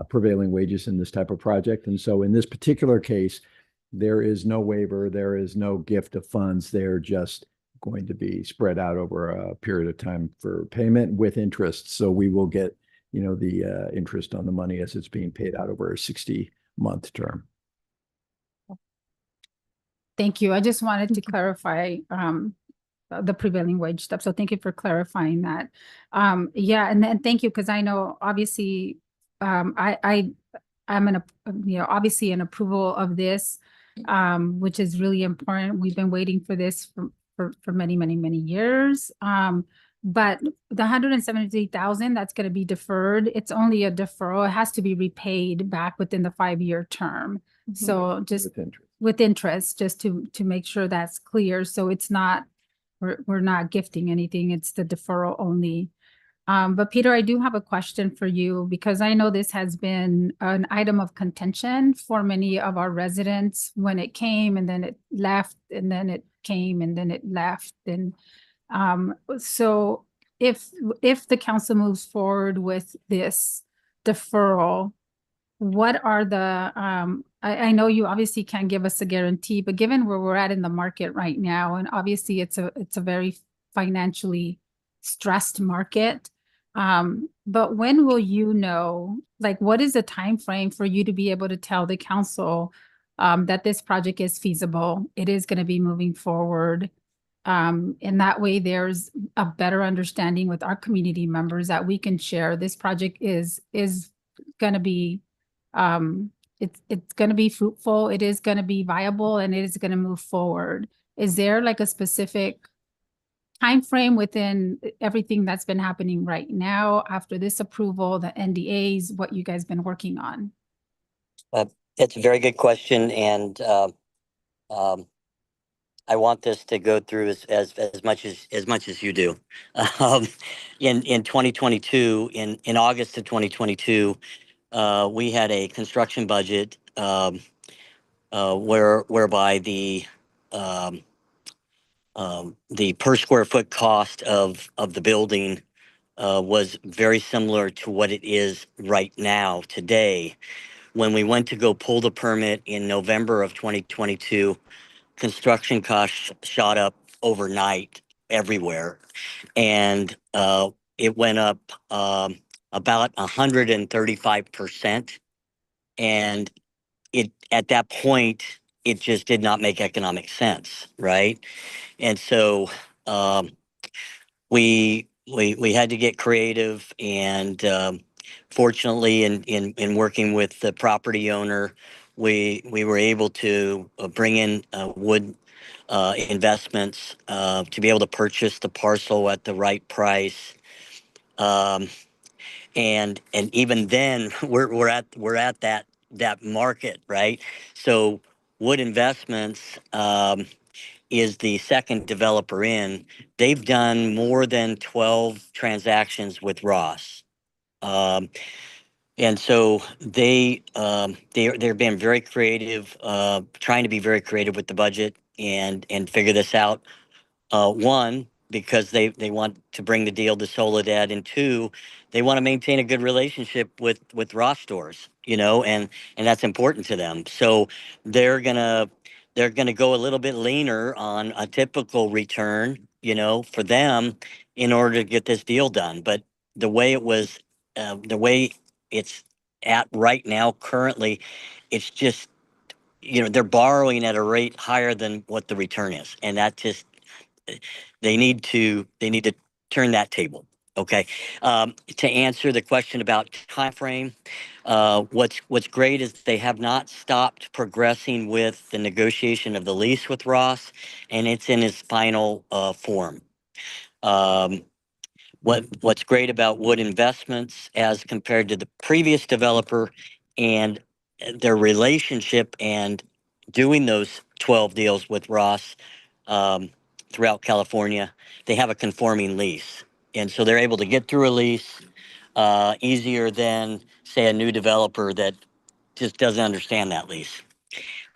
[SPEAKER 5] prevailing wages in this type of project. And so in this particular case, there is no waiver, there is no gift of funds. They're just going to be spread out over a period of time for payment with interest. So we will get, the interest on the money as it's being paid out over a 60-month term.
[SPEAKER 3] Thank you. I just wanted to clarify the prevailing wage stuff. So thank you for clarifying that. Yeah, and then thank you, because I know obviously I'm obviously an approval of this, which is really important. We've been waiting for this for many, many, many years. But the $173,000 that's going to be deferred, it's only a deferral. It has to be repaid back within the 5-year term. So just with interest, just to make sure that's clear. So it's not, we're not gifting anything. It's the deferral only. But Peter, I do have a question for you, because I know this has been an item of contention for many of our residents when it came and then it left and then it came and then it left. And so if the council moves forward with this deferral, what are the, I know you obviously can't give us a guarantee, but given where we're at in the market right now, and obviously it's a very financially stressed market, but when will you know, like, what is the time frame for you to be able to tell the council that this project is feasible, it is going to be moving forward, And that way there's a better understanding with our community members that we can share. This project is gonna be, it's gonna be fruitful, it is gonna be viable, and it is gonna move forward. Is there like a specific time frame within everything that's been happening right now after this approval, the NDAs, what you guys been working on?
[SPEAKER 14] It's a very good question, and I want this to go through as much as you do. In 2022, in August of 2022, we had a construction budget whereby the per square foot cost of the building was very similar to what it is right now today. When we went to go pull the permit in November of 2022, construction costs shot up overnight everywhere, and it went up about 135%. And it at that point, it just did not make economic sense, right? And so we had to get creative, and fortunately, in working with the property owner, we were able to bring in wood investments to be able to purchase the parcel at the right price. And even then, we're at that market, right? So Wood Investments is the second developer in. They've done more than 12 transactions with Ross. And so they're being very creative, trying to be very creative with the budget and figure this out. One, because they want to bring the deal to Soledad, and two, they want to maintain a good relationship with Ross stores, and that's important to them. So they're gonna go a little bit leaner on a typical return, for them, in order to get this deal done. But the way it's at right now, currently, it's just, they're borrowing at a rate higher than what the return is, and that just, they need to turn that table. Okay. To answer the question about time frame, what's great is they have not stopped progressing with the negotiation of the lease with Ross, and it's in its final form. What's great about Wood Investments as compared to the previous developer and their relationship and doing those 12 deals with Ross throughout California, they have a conforming lease. And so they're able to get through a lease easier than, say, a new developer that just doesn't understand that lease.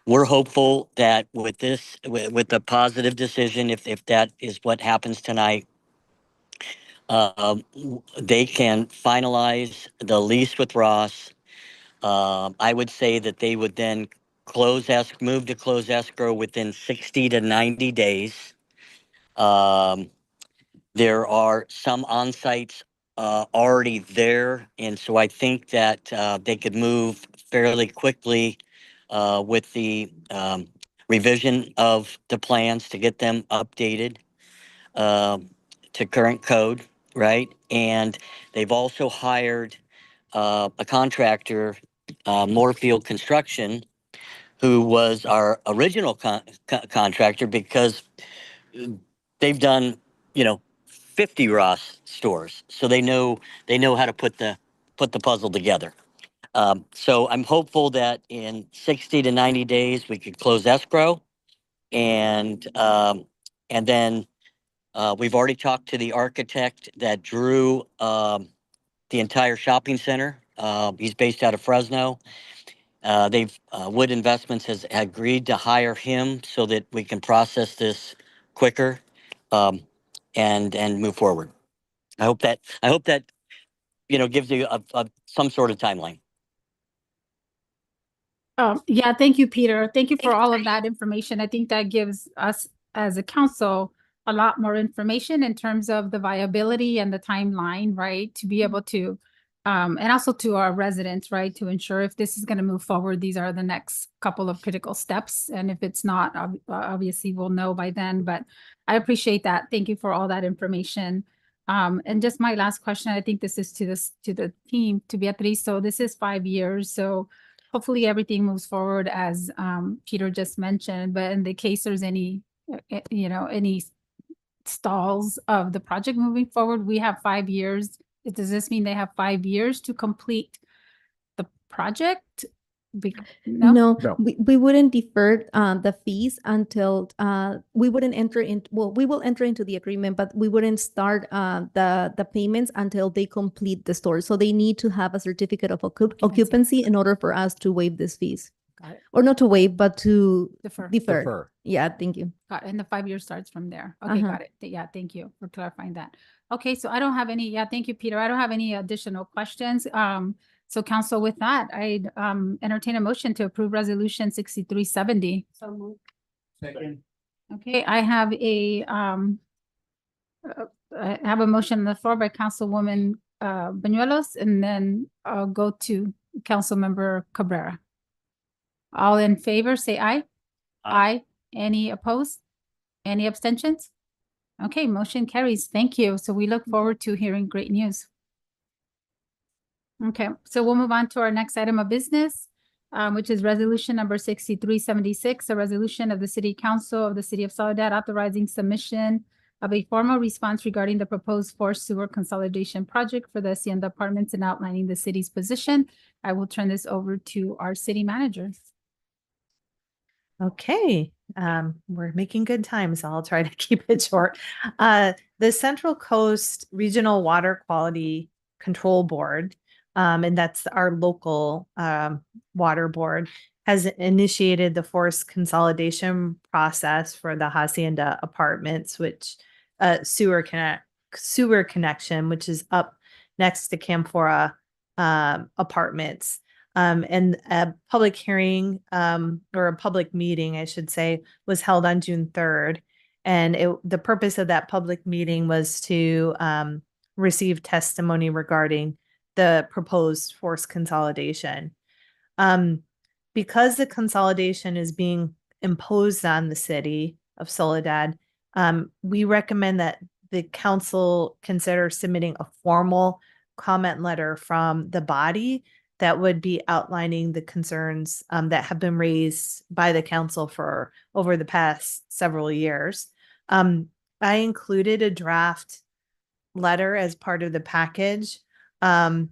[SPEAKER 14] We're hopeful that with this, with the positive decision, if that is what happens tonight, they can finalize the lease with Ross. I would say that they would then move to close escrow within 60 to 90 days. There are some on-sites already there, and so I think that they could move fairly quickly with the revision of the plans to get them updated to current code, right? And they've also hired a contractor, Moorfield Construction, who was our original contractor, because they've done, 50 Ross stores, so they know how to put the puzzle together. So I'm hopeful that in 60 to 90 days we could close escrow, and then we've already talked to the architect that drew the entire shopping center. He's based out of Fresno. Wood Investments has agreed to hire him so that we can process this quicker and move forward. I hope that gives you some sort of timeline.
[SPEAKER 3] Yeah, thank you, Peter. Thank you for all of that information. I think that gives us as a council a lot more information in terms of the viability and the timeline, right? To be able to and also to our residents, right, to ensure if this is going to move forward, these are the next couple of critical steps. And if it's not, obviously we'll know by then, but I appreciate that. Thank you for all that information. And just my last question, I think this is to the team, to Beatriz. So this is 5 years. So hopefully everything moves forward as Peter just mentioned, but in the case there's any, any stalls of the project moving forward, we have 5 years. Does this mean they have 5 years to complete the project? No?
[SPEAKER 5] No.
[SPEAKER 13] We wouldn't defer the fees until we wouldn't we will enter into the agreement, but we wouldn't start the payments until they complete the store. So they need to have a certificate of occupancy in order for us to waive these fees.
[SPEAKER 3] Got it.
[SPEAKER 13] Or not to waive, but to
[SPEAKER 3] Defer.
[SPEAKER 5] Defer.
[SPEAKER 13] Yeah, thank you.
[SPEAKER 3] Got it. And the 5 years starts from there. Okay,
[SPEAKER 13] Uh-huh.
[SPEAKER 3] got it. Yeah, thank you for clarifying that. Okay, so I don't have any, thank you, Peter. I don't have any additional questions. So council, with that, I'd entertain a motion to approve resolution 6370.
[SPEAKER 2] So moved. Second.
[SPEAKER 3] Okay, I have a motion on the floor by Councilwoman Bañuelos, and then I'll go to Councilmember Cabrera. All in favor, say aye. Aye. Any opposed? Any abstentions? Okay, motion carries. Thank you. So we look forward to hearing great news. Okay, so we'll move on to our next item of business, which is resolution number 6376, a resolution of the City Council of the City of Soledad authorizing submission of a formal response regarding the proposed forced sewer consolidation project for the Hacienda Apartments and outlining the city's position. I will turn this over to our city manager.
[SPEAKER 4] Okay, we're making good time, so I'll try to keep it short. The Central Coast Regional Water Quality Control Board, and that's our local water board, has initiated the forced consolidation process for the Hacienda Apartments, which sewer connection, which is up next to Camphora Apartments. And a public hearing, or a public meeting, I should say, was held on June 3rd. And the purpose of that public meeting was to receive testimony regarding the proposed forced consolidation. Because the consolidation is being imposed on the city of Soledad, we recommend that the council consider submitting a formal comment letter from the body that would be outlining the concerns that have been raised by the council for over the past several years. I included a draft letter as part of the package, and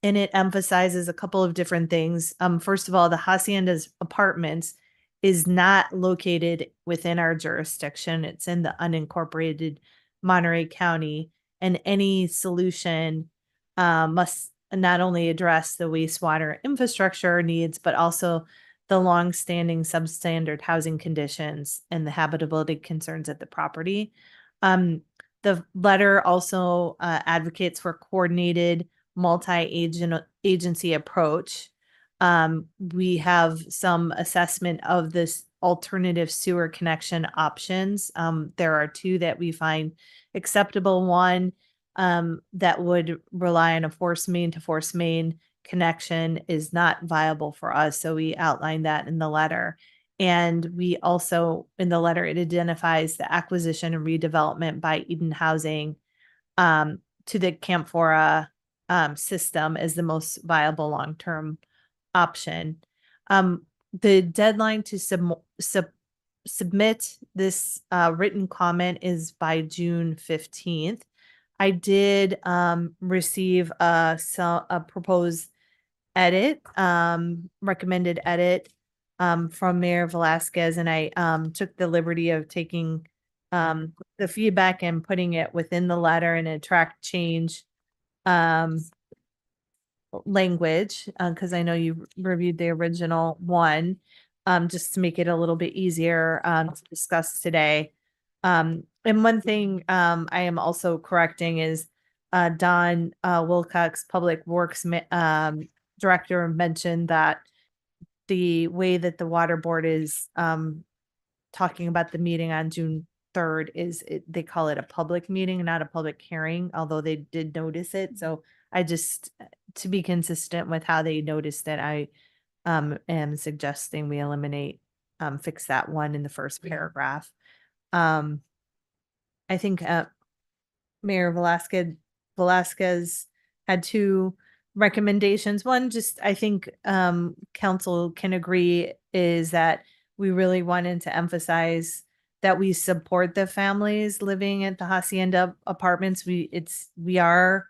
[SPEAKER 4] it emphasizes a couple of different things. First of all, the Hacienda's Apartments is not located within our jurisdiction. It's in the unincorporated Monterey County, and any solution must not only address the wastewater infrastructure needs, but also the long-standing substandard housing conditions and the habitability concerns at the property. The letter also advocates for coordinated multi-agency approach. We have some assessment of this alternative sewer connection options. There are two that we find acceptable. One that would rely on a force main to force main connection is not viable for us. So we outlined that in the letter. And we also, in the letter, it identifies the acquisition and redevelopment by Eden Housing to the Camphora system as the most viable long-term option. The deadline to submit this written comment is by June 15th. I did receive a proposed edit, recommended edit from Mayor Velasquez, and I took the liberty of taking the feedback and putting it within the letter in a track change language, because I know you reviewed the original one, just to make it a little bit easier to discuss today. And one thing I am also correcting is Don Wilcox, Public Works Director, mentioned that the way that the Water Board is talking about the meeting on June 3rd is they call it a public meeting, not a public hearing, although they did notice it. So I just, to be consistent with how they noticed it, I am suggesting we eliminate, fix that one in the first paragraph. I think Mayor Velasquez had two recommendations. One, just I think council can agree is that we really wanted to emphasize that we support the families living at the Hacienda Apartments. We are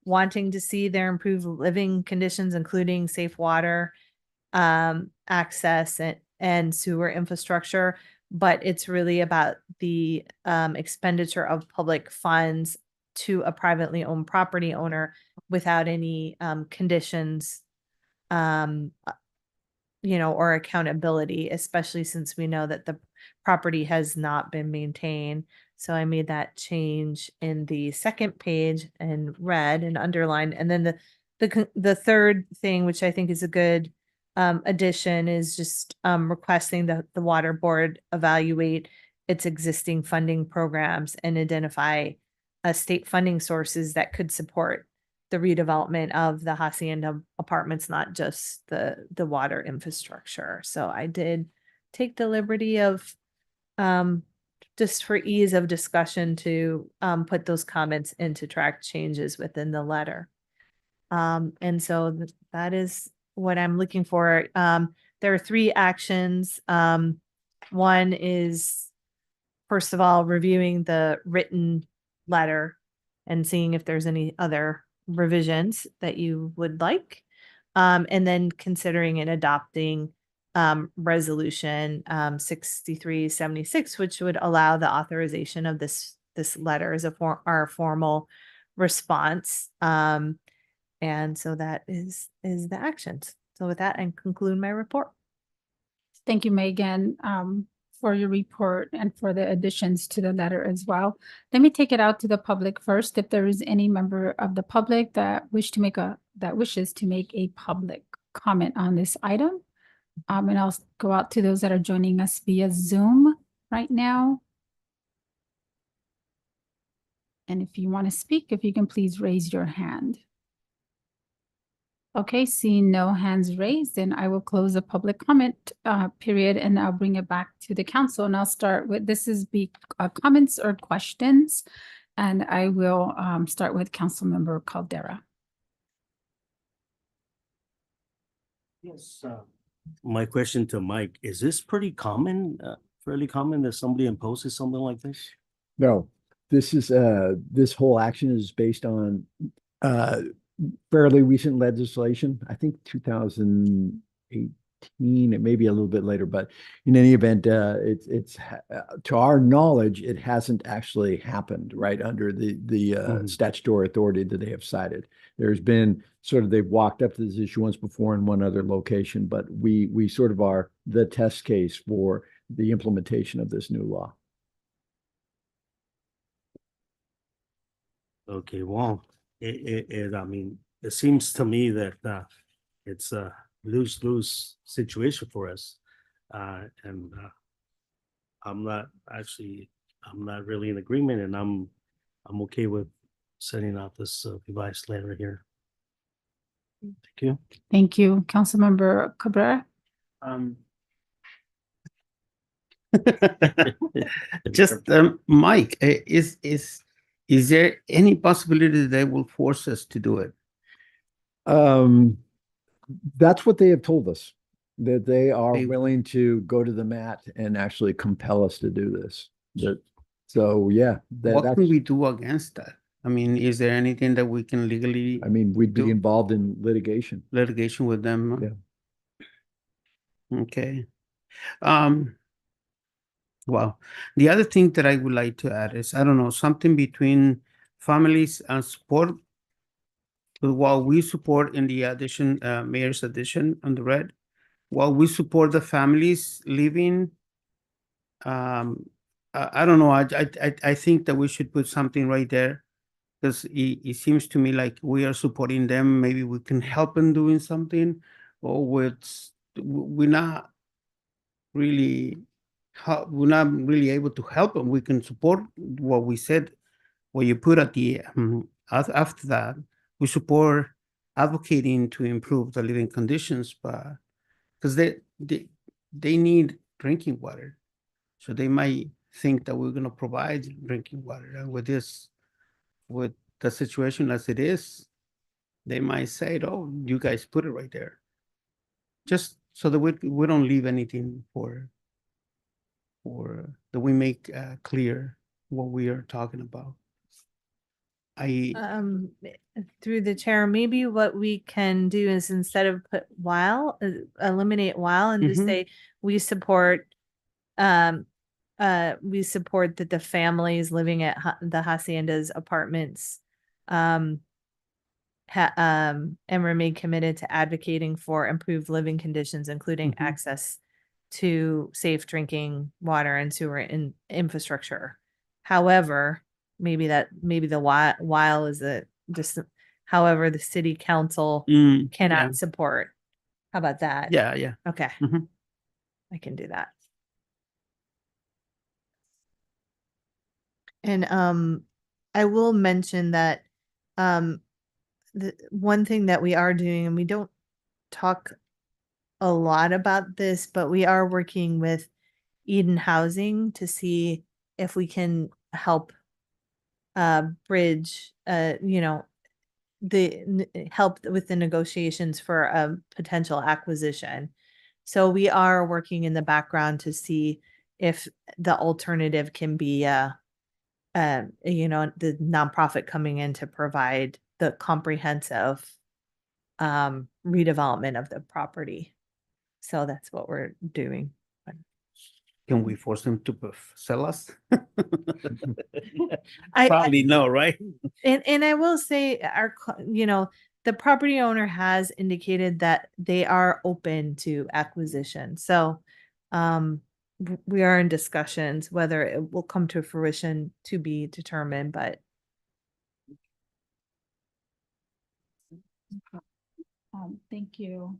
[SPEAKER 4] wanting to see their improved living conditions, including safe water, access and sewer infrastructure. But it's really about the expenditure of public funds to a privately owned property owner without any conditions, or accountability, especially since we know that the property has not been maintained. So I made that change in the second page in red and underlined. And then the third thing, which I think is a good addition, is just requesting that the water board evaluate its existing funding programs and identify state funding sources that could support the redevelopment of the Hacienda Apartments, not just the water infrastructure. So I did take the liberty of just for ease of discussion to put those comments into track changes within the letter. And so that is what I'm looking for. There are three actions. One is, first of all, reviewing the written letter and seeing if there's any other revisions that you would like. And then considering and adopting resolution 6376, which would allow the authorization of this letter as our formal response. And so that is the actions. So with that, I conclude my report.
[SPEAKER 15] Thank you, Megan, for your report and for the additions to the letter as well. Let me take it out to the public first. If there is any member of the public that wishes to make a public comment on this item, and I'll go out to those that are joining us via Zoom right now. And if you want to speak, if you can please raise your hand. Okay, seeing no hands raised, then I will close the public comment period, and I'll bring it back to the council. And I'll start with, this is comments or questions, and I will start with Councilmember Caldera.
[SPEAKER 12] Yes. My question to Mike, is this pretty common, fairly common that somebody imposes something like this?
[SPEAKER 5] No, this is this whole action is based on fairly recent legislation. I think 2018, it may be a little bit later, but in any event, it's to our knowledge, it hasn't actually happened right under the statutory authority that they have cited. There's been they've walked up to this issue once before in one other location, but we sort of are the test case for the implementation of this new law.
[SPEAKER 12] Okay, well, I mean, it seems to me that it's a lose-lose situation for us. And I'm not really in agreement, and I'm okay with sending out this revised letter here. Thank you.
[SPEAKER 15] Thank you, Councilmember Cabrera.
[SPEAKER 11] Just Mike, is there any possibility they will force us to do it?
[SPEAKER 5] That's what they have told us, that they are willing to go to the mat and actually compel us to do this. So yeah,
[SPEAKER 11] what can we do against that? I mean, is there anything that we can legally?
[SPEAKER 5] I mean, we'd be involved in litigation.
[SPEAKER 11] Litigation with them.
[SPEAKER 5] Yeah.
[SPEAKER 11] Okay. Well, the other thing that I would like to add is, I don't know, something between families and support. While we support in the addition, mayor's addition on the red, while we support the families living, I don't know, I think that we should put something right there, because it seems to me like we are supporting them. Maybe we can help them doing something, or we're not really able to help them. We can support what we said, what you put at the after that, we support advocating to improve the living conditions, but because they need drinking water. So they might think that we're gonna provide drinking water. And with the situation as it is, they might say, oh, you guys put it right there. Just so that we don't leave anything for that we make clear what we are talking about.
[SPEAKER 4] Through the chair, maybe what we can do is instead of put while, eliminate while and just
[SPEAKER 11] Mhm.
[SPEAKER 4] say, we support that the families living at the Hacienda's apartments and remain committed to advocating for improved living conditions, including
[SPEAKER 11] Mhm.
[SPEAKER 4] access to safe drinking water and sewer infrastructure. However, maybe the while is just, however, the city council cannot
[SPEAKER 11] Yeah.
[SPEAKER 4] support. How about that?
[SPEAKER 11] Yeah, yeah.
[SPEAKER 4] Okay,
[SPEAKER 11] Mhm.
[SPEAKER 4] I can do that. And I will mention that the one thing that we are doing, and we don't talk a lot about this, but we are working with Eden Housing to see if we can help bridge help with the negotiations for a potential acquisition. So we are working in the background to see if the alternative can be the nonprofit coming in to provide the comprehensive redevelopment of the property. So that's what we're doing.
[SPEAKER 11] Can we force them to sell us?
[SPEAKER 4] I-
[SPEAKER 11] Probably no, right?
[SPEAKER 4] And I will say the property owner has indicated that they are open to acquisition. So we are in discussions whether it will come to fruition to be determined, but
[SPEAKER 15] Thank you,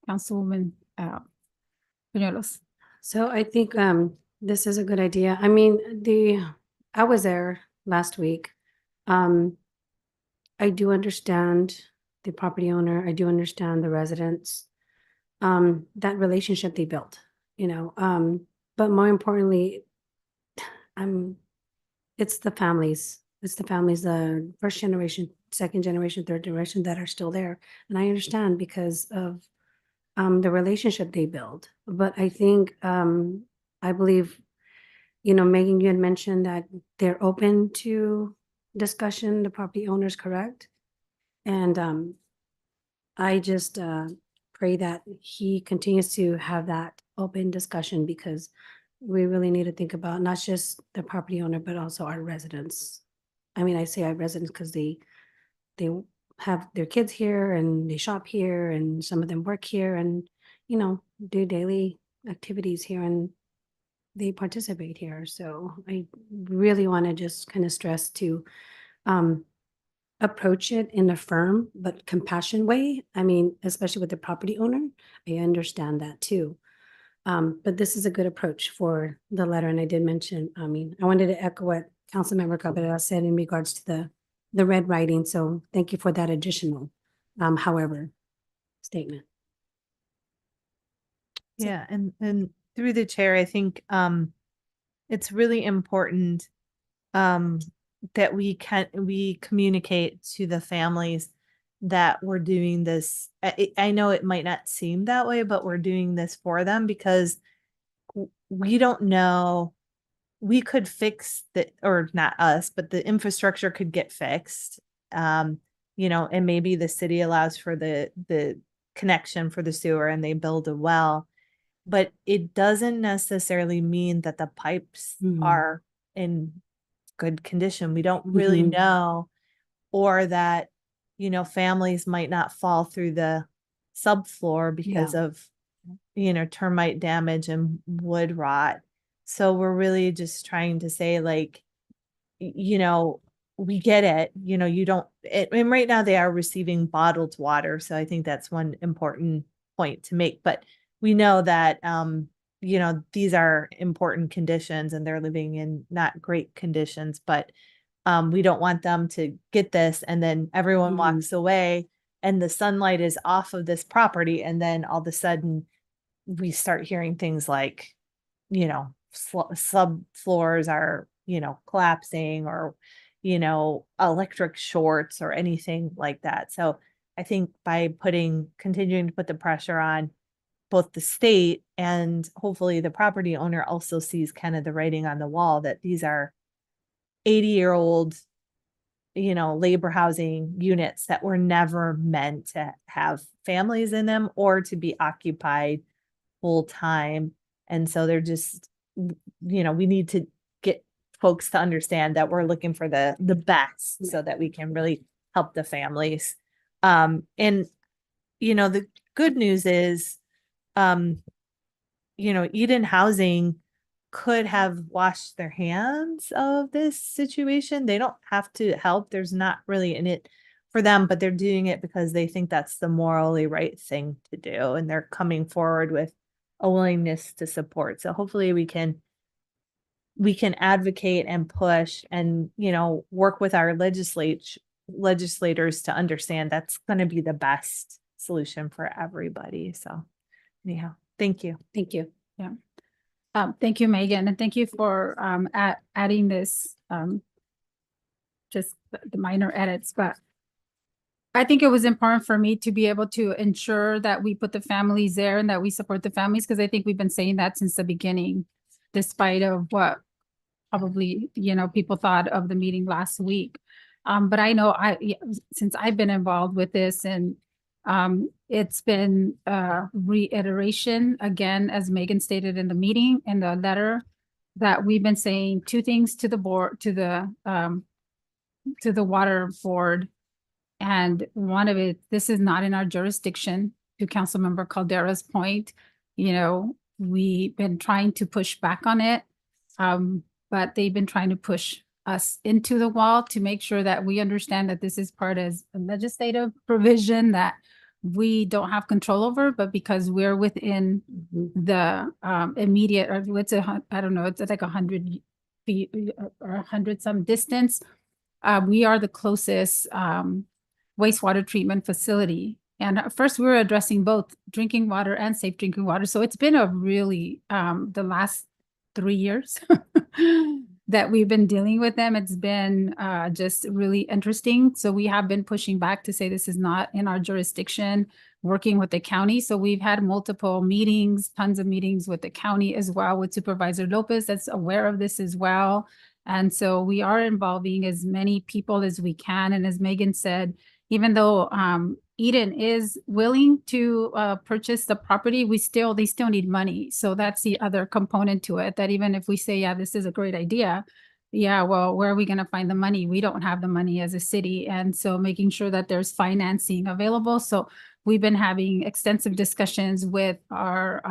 [SPEAKER 15] Councilwoman, Peñuelos.
[SPEAKER 8] So I think this is a good idea. I mean, I was there last week. I do understand the property owner. I do understand the residents. That relationship they built, but more importantly, it's the families. It's the families, the first generation, second generation, third generation that are still there. And I understand because of the relationship they build. But I think, I believe, Megan, you had mentioned that they're open to discussion, the property owner's correct. And I just pray that he continues to have that open discussion because we really need to think about not just the property owner, but also our residents. I mean, I say our residents because they have their kids here and they shop here and some of them work here and, do daily activities here and they participate here. So I really want to just kind of stress to approach it in a firm but compassionate way. I mean, especially with the property owner, I understand that too. But this is a good approach for the letter. And I did mention, I wanted to echo what Councilmember Cabrera said in regards to the red writing. So thank you for that additional, however, statement.
[SPEAKER 4] yeah, and through the chair, I think it's really important that we communicate to the families that we're doing this. I know it might not seem that way, but we're doing this for them because we don't know. We could fix or not us, but the infrastructure could get fixed. And maybe the city allows for the connection for the sewer and they build a well, but it doesn't necessarily mean that the pipes are in good condition. We don't really know, or that, families might not fall through the subfloor because of, termite damage and wood rot. So we're really just trying to say like, we get it, you don't, and right now they are receiving bottled water. So I think that's one important point to make, but we know that, these are important conditions and they're living in not great conditions, but We don't want them to get this and then everyone
[SPEAKER 8] Mhm.
[SPEAKER 4] walks away and the sunlight is off of this property and then all of a sudden we start hearing things like, sub floors are, collapsing or, electric shorts or anything like that. So I think by continuing to put the pressure on both the state and hopefully the property owner also sees kind of the writing on the wall that these are 80-year-old, labor housing units that were never meant to have families in them or to be occupied full time. And so they're just, we need to get folks to understand that we're looking for the best so that we can really help the families. And, the good news is, Eden Housing could have washed their hands of this situation. They don't have to help. There's not really in it for them, but they're doing it because they think that's the morally right thing to do. And they're coming forward with a willingness to support. So hopefully we can advocate and push and, work with our legislators to understand that's going to be the best solution for everybody. So anyhow, thank you.
[SPEAKER 8] Thank you.
[SPEAKER 15] Yeah. Thank you, Megan, and thank you for adding this, just the minor edits, but I think it was important for me to be able to ensure that we put the families there and that we support the families, because I think we've been saying that since the beginning, despite of what probably, people thought of the meeting last week. But I know since I've been involved with this and it's been a reiteration, again, as Megan stated in the meeting, in the letter, that we've been saying two things to the board, to the water board. And one of it, this is not in our jurisdiction, to Councilmember Caldera's point. We've been trying to push back on it, but they've been trying to push us into the wall to make sure that we understand that this is part as a legislative provision that we don't have control over, but because we're within the immediate, or I don't know, it's like 100 feet or 100 some distance. We are the closest wastewater treatment facility. And at first we were addressing both drinking water and safe drinking water. So it's been a really, the last 3 years that we've been dealing with them. It's been just really interesting. So we have been pushing back to say this is not in our jurisdiction, working with the county. So we've had multiple meetings, tons of meetings with the county as well, with Supervisor Lopez that's aware of this as well. And so we are involving as many people as we can. And as Megan said, even though Eden is willing to purchase the property, they still need money. So that's the other component to it, that even if we say, yeah, this is a great idea, yeah, well, where are we going to find the money? We don't have the money as a city. And so making sure that there's financing available. So we've been having extensive discussions with our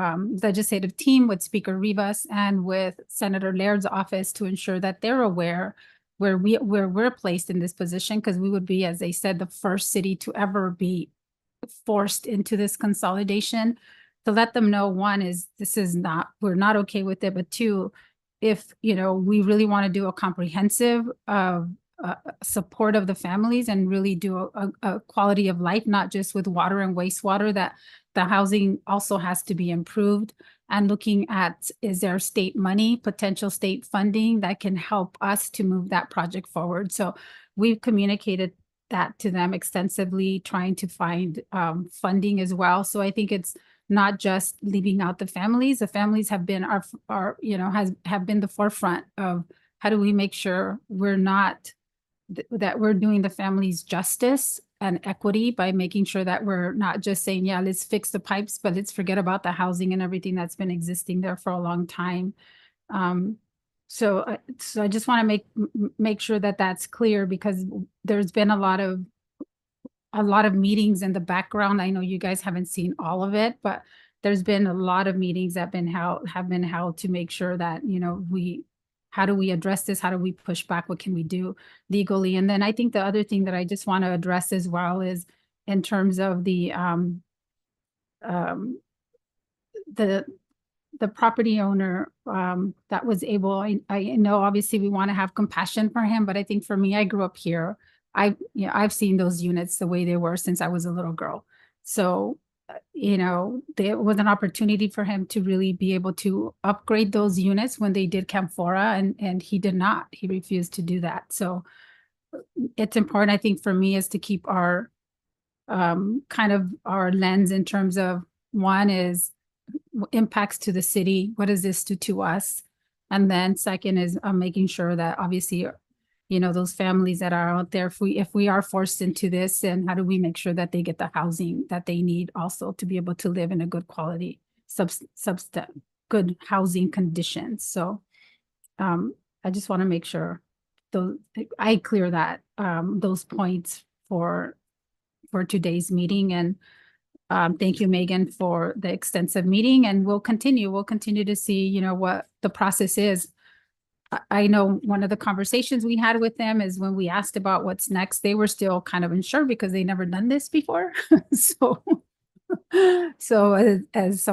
[SPEAKER 15] legislative team, with Speaker Rivas and with Senator Laird's office, to ensure that they're aware where we're placed in this position, because we would be, as they said, the first city to ever be forced into this consolidation. To let them know, one is we're not okay with it, but two, if we really want to do a comprehensive support of the families and really do a quality of life, not just with water and wastewater, that the housing also has to be improved. And looking at, is there state money, potential state funding that can help us to move that project forward? So we've communicated that to them extensively, trying to find funding as well. So I think it's not just leaving out the families. The families have been have been the forefront of how do we make sure we're not, that we're doing the families justice and equity by making sure that we're not just saying, yeah, let's fix the pipes, but let's forget about the housing and everything that's been existing there for a long time. So I just want to make sure that that's clear, because there's been a lot of meetings in the background. I know you guys haven't seen all of it, but there's been a lot of meetings that have been held to make sure that, how do we address this? How do we push back? What can we do legally? And then I think the other thing that I just want to address as well is in terms of the the property owner, that was able, I know obviously we want to have compassion for him, but I think for me, I grew up here. I've seen those units the way they were since I was a little girl. So, there was an opportunity for him to really be able to upgrade those units when they did Camphora, and he did not. He refused to do that. So it's important, I think, for me is to keep our kind of our lens in terms of one is impacts to the city. What does this do to us? And then second is making sure that obviously, those families that are out there, if we are forced into this, and how do we make sure that they get the housing that they need also to be able to live in a good quality, good housing conditions. So I just want to make sure I clear that those points for today's meeting. And thank you, Megan, for the extensive meeting, and we'll continue to see, what the process is. I know one of the conversations we had with them is when we asked about what's next, they were still kind of unsure because they never done this before. So as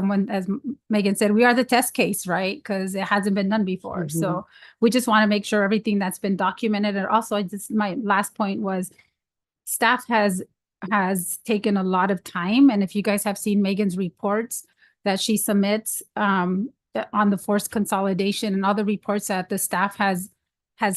[SPEAKER 15] Megan said, we are the test case, right? Because it hasn't been done before.
[SPEAKER 8] Mm-hmm.
[SPEAKER 15] So we just want to make sure everything that's been documented. And also my last point was staff has taken a lot of time. And if you guys have seen Megan's reports that she submits on the forced consolidation and other reports that the staff has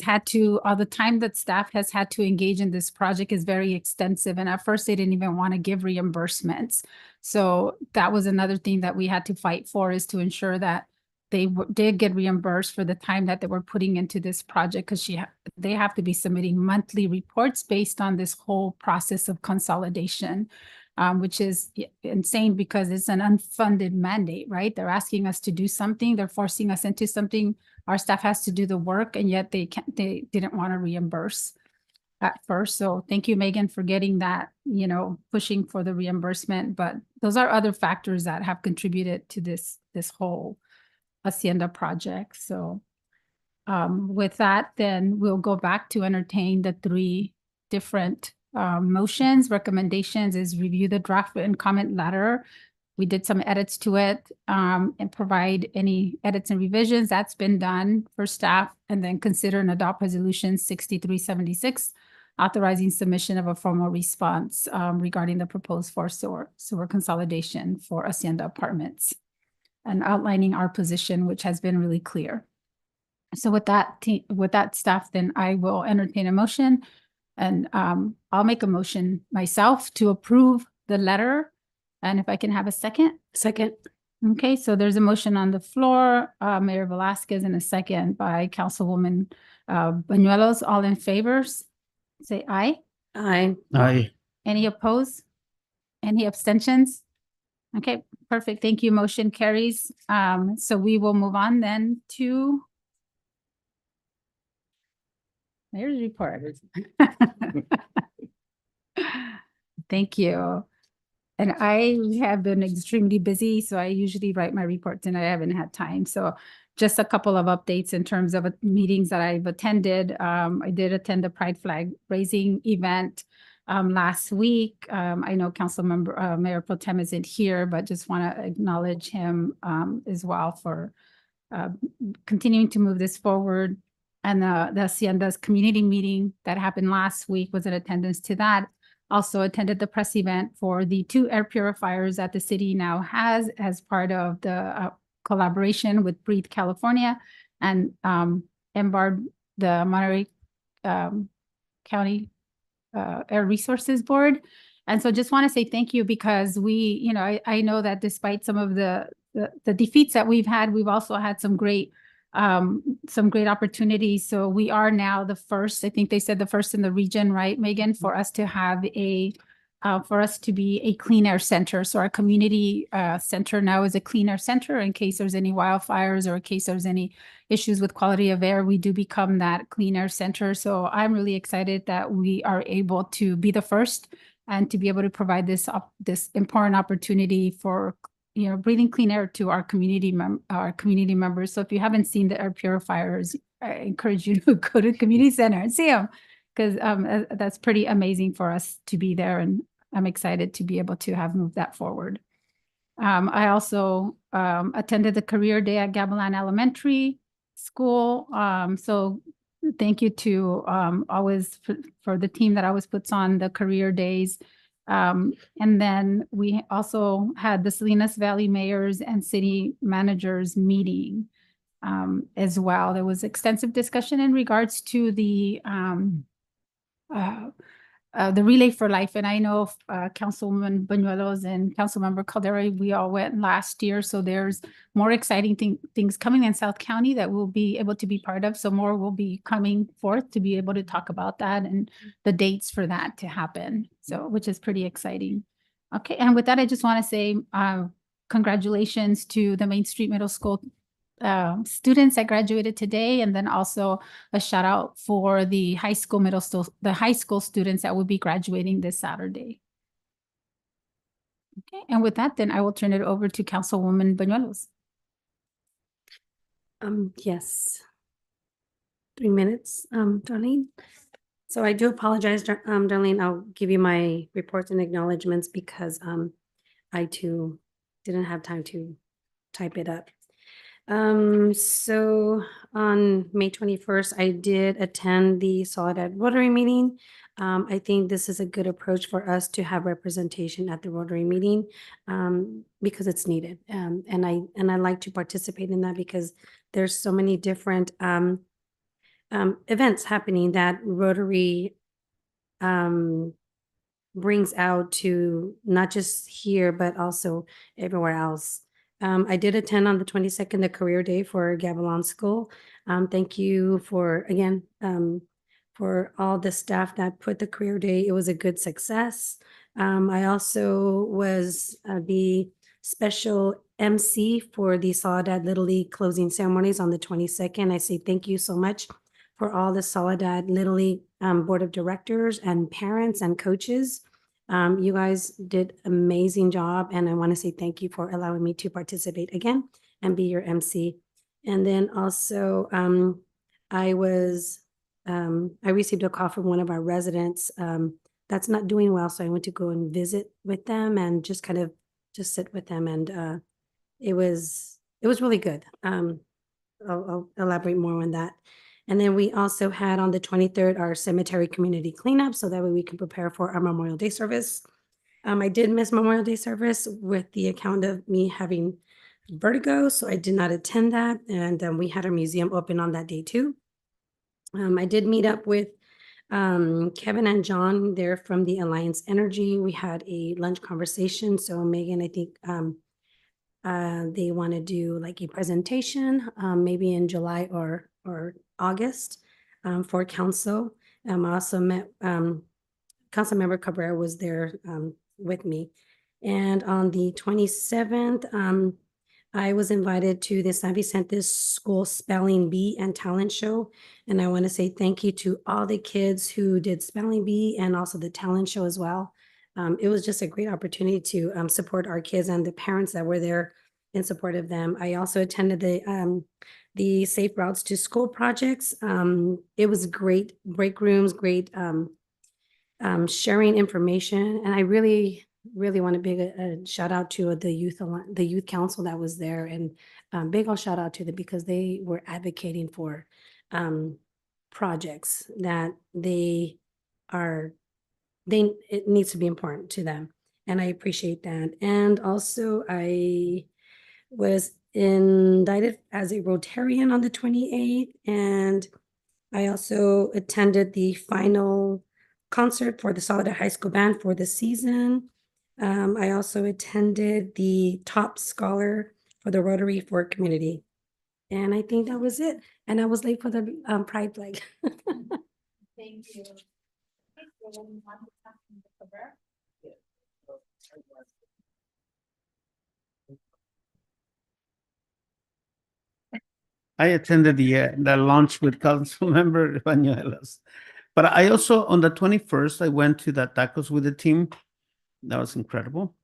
[SPEAKER 15] had to, all the time that staff has had to engage in this project is very extensive. And at first they didn't even want to give reimbursements. So that was another thing that we had to fight for, is to ensure that they did get reimbursed for the time that they were putting into this project, because they have to be submitting monthly reports based on this whole process of consolidation, which is insane because it's an unfunded mandate, right? They're asking us to do something, they're forcing us into something. Our staff has to do the work, and yet they didn't want to reimburse at first. So thank you, Megan, for getting that, pushing for the reimbursement. But those are other factors that have contributed to this whole Hacienda project. So with that, then we'll go back to entertain the three different motions. Recommendations is review the draft written comment letter. We did some edits to it and provide any edits and revisions. That's been done for staff. And then consider and adopt resolution 6376, authorizing submission of a formal response regarding the proposed forced sewer consolidation for Hacienda Apartments, and outlining our position, which has been really clear. So with that staff, then I will entertain a motion, and I'll make a motion myself to approve the letter. And if I can have a second.
[SPEAKER 8] Second.
[SPEAKER 15] Okay, so there's a motion on the floor, Mayor Velasquez, and a second by Councilwoman Bañuelos. All in favor, say aye.
[SPEAKER 8] Aye.
[SPEAKER 11] Aye.
[SPEAKER 15] Any opposed? Any abstentions? Okay, perfect. Thank you. Motion carries. So we will move on then to Mayor's report. Thank you. And I have been extremely busy, so I usually write my reports and I haven't had time. So just a couple of updates in terms of meetings that I've attended. I did attend the Pride Flag raising event last week. I know Councilmember Mayor Pro Tem isn't here, but just want to acknowledge him as well for continuing to move this forward. And the Hacienda's community meeting that happened last week was in attendance to that. Also attended the press event for the 2 air purifiers that the city now has as part of the collaboration with Breathe California and MBARD, the Monterey County Air Resources Board. And so just want to say thank you, because we, I know that despite some of the defeats that we've had, we've also had some great opportunities. So we are now the first, I think they said the first in the region, right, Megan, for us to have for us to be a clean air center. So our community center now is a clean air center in case there's any wildfires or in case there's any issues with quality of air, we do become that clean air center. So I'm really excited that we are able to be the first and to be able to provide this important opportunity for breathing clean air to our community members. So if you haven't seen the air purifiers, I encourage you to go to the community center and see them, because that's pretty amazing for us to be there. And I'm excited to be able to have moved that forward. I also attended the career day at Gavilan Elementary School. So thank you to always for the team that always puts on the career days. And then we also had the Salinas Valley mayors and city managers meeting as well. There was extensive discussion in regards to the Relay for Life. And I know Councilwoman Banuelos and Councilmember Caldera, we all went last year. So there's more exciting things coming in South County that we'll be able to be part of. So more will be coming forth to be able to talk about that and the dates for that to happen. So, which is pretty exciting. Okay, and with that, I just want to say congratulations to the Main Street Middle School students that graduated today, and then also a shout out for the high school students that will be graduating this Saturday. Okay, and with that, then I will turn it over to Councilwoman Banuelos.
[SPEAKER 8] Yes. 3 minutes, Darlene. So I do apologize, Darlene. I'll give you my reports and acknowledgements because I too didn't have time to type it up. So on May 21st, I did attend the Soledad Rotary meeting. I think this is a good approach for us to have representation at the Rotary meeting because it's needed. And I like to participate in that because there's so many different events happening that Rotary brings out to not just here, but also everywhere else. I did attend on the 22nd, the career day for Gavilan School. Thank you for, again, for all the staff that put the career day. It was a good success. I also was the special MC for the Soledad Little League closing ceremonies on the 22nd. I say thank you so much for all the Soledad Little League Board of Directors and parents and coaches. You guys did amazing job, and I want to say thank you for allowing me to participate again and be your MC. And then also, I received a call from one of our residents that's not doing well, so I went to go and visit with them and just kind of just sit with them, and it was really good. I'll elaborate more on that. And then we also had on the 23rd our cemetery community cleanup, so that way we can prepare for our Memorial Day service. I did miss Memorial Day service with the account of me having vertigo, so I did not attend that. And we had our museum open on that day too. I did meet up with Kevin and John. They're from the Alliance Energy. We had a lunch conversation. So Megan, I think they want to do like a presentation, maybe in July or August for council. I also met Councilmember Cabrera was there with me. And on the 27th, I was invited to the San Vicente School Spelling Bee and Talent Show. And I want to say thank you to all the kids who did Spelling Bee and also the talent show as well. It was just a great opportunity to support our kids and the parents that were there in support of them. I also attended the Safe Routes to School projects. It was great break rooms, great sharing information. And I really want to big a shout out to the youth council that was there, and big ol' shout out to them because they were advocating for projects that it needs to be important to them. And I appreciate that. And also I was indicted as a Rotarian on the 28th. And I also attended the final concert for the Soledad High School Band for the season. I also attended the Top Scholar for the Rotary for Community. And I think that was it. And I was late for the Pride flag.
[SPEAKER 3] Thank you.
[SPEAKER 11] I attended the lunch with Councilmember Banuelos. But I also, on the 21st, I went to the tacos with the team. That was incredible.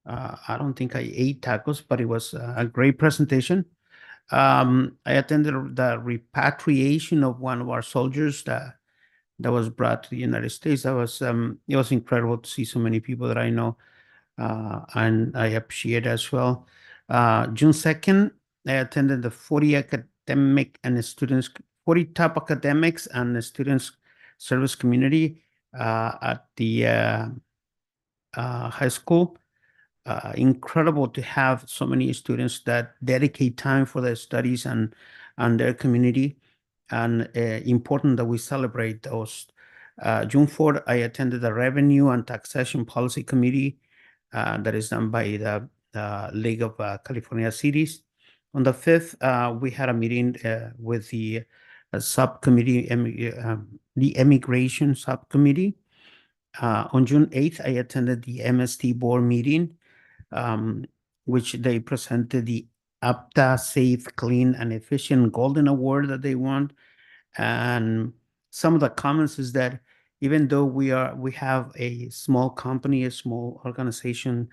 [SPEAKER 11] I don't think I ate tacos, but it was a great presentation. I attended the repatriation of one of our soldiers that was brought to the United States. That was it was incredible to see so many people that I know and I appreciate as well. June 2nd, I attended the 40 academic and students, 40 top academics and the students service community at the high school. Incredible to have so many students that dedicate time for their studies and their community, and important that we celebrate those. June 4th, I attended the Revenue and Taxation Policy Committee that is done by the League of California Cities. On the 5th, we had a meeting with the subcommittee, the Immigration Subcommittee. On June 8th, I attended the MST board meeting, which they presented the APTA Safe, Clean, and Efficient Golden Award that they won. And some of the comments is that even though we have a small company, a small organization,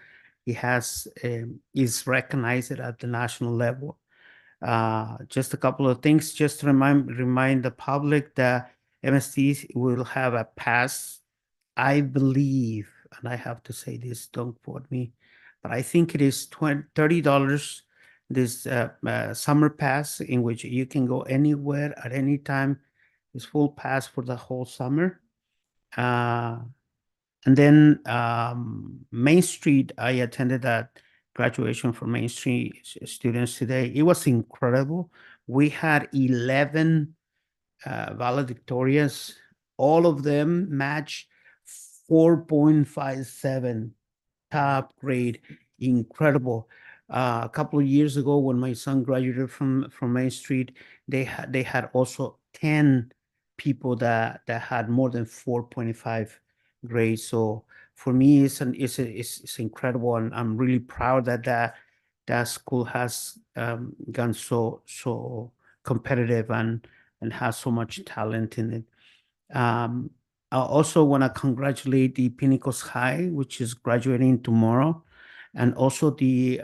[SPEAKER 11] it has is recognized at the national level. Just a couple of things, just to remind the public that MST will have a pass, I believe, and I have to say this, don't quote me, but I think it is $30 this summer pass, in which you can go anywhere at any time. It's full pass for the whole summer. And then Main Street, I attended that graduation for Main Street students today. It was incredible. We had 11 valedictorians. All of them matched 4.57 top grade. Incredible. A couple of years ago, when my son graduated from Main Street, they had also 10 people that had more than 4.5 grades. So for me, it's incredible, and I'm really proud that that school has gone so competitive and has so much talent in it. I also want to congratulate the Pinnacles High, which is graduating tomorrow, and also the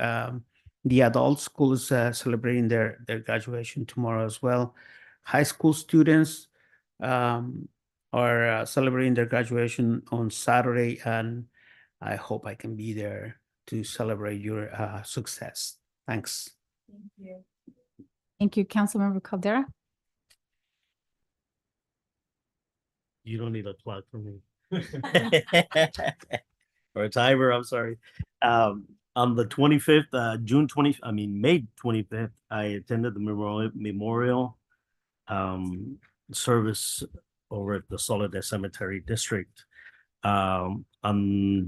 [SPEAKER 11] adult schools celebrating their graduation tomorrow as well. High school students are celebrating their graduation on Saturday, and I hope I can be there to celebrate your success. Thanks.
[SPEAKER 15] Thank you. Thank you, Councilmember Caldera.
[SPEAKER 12] You don't need a clock for me. Or a timer, I'm sorry. On the 25th, May 25th, I attended the memorial service over at the Soledad Cemetery District. On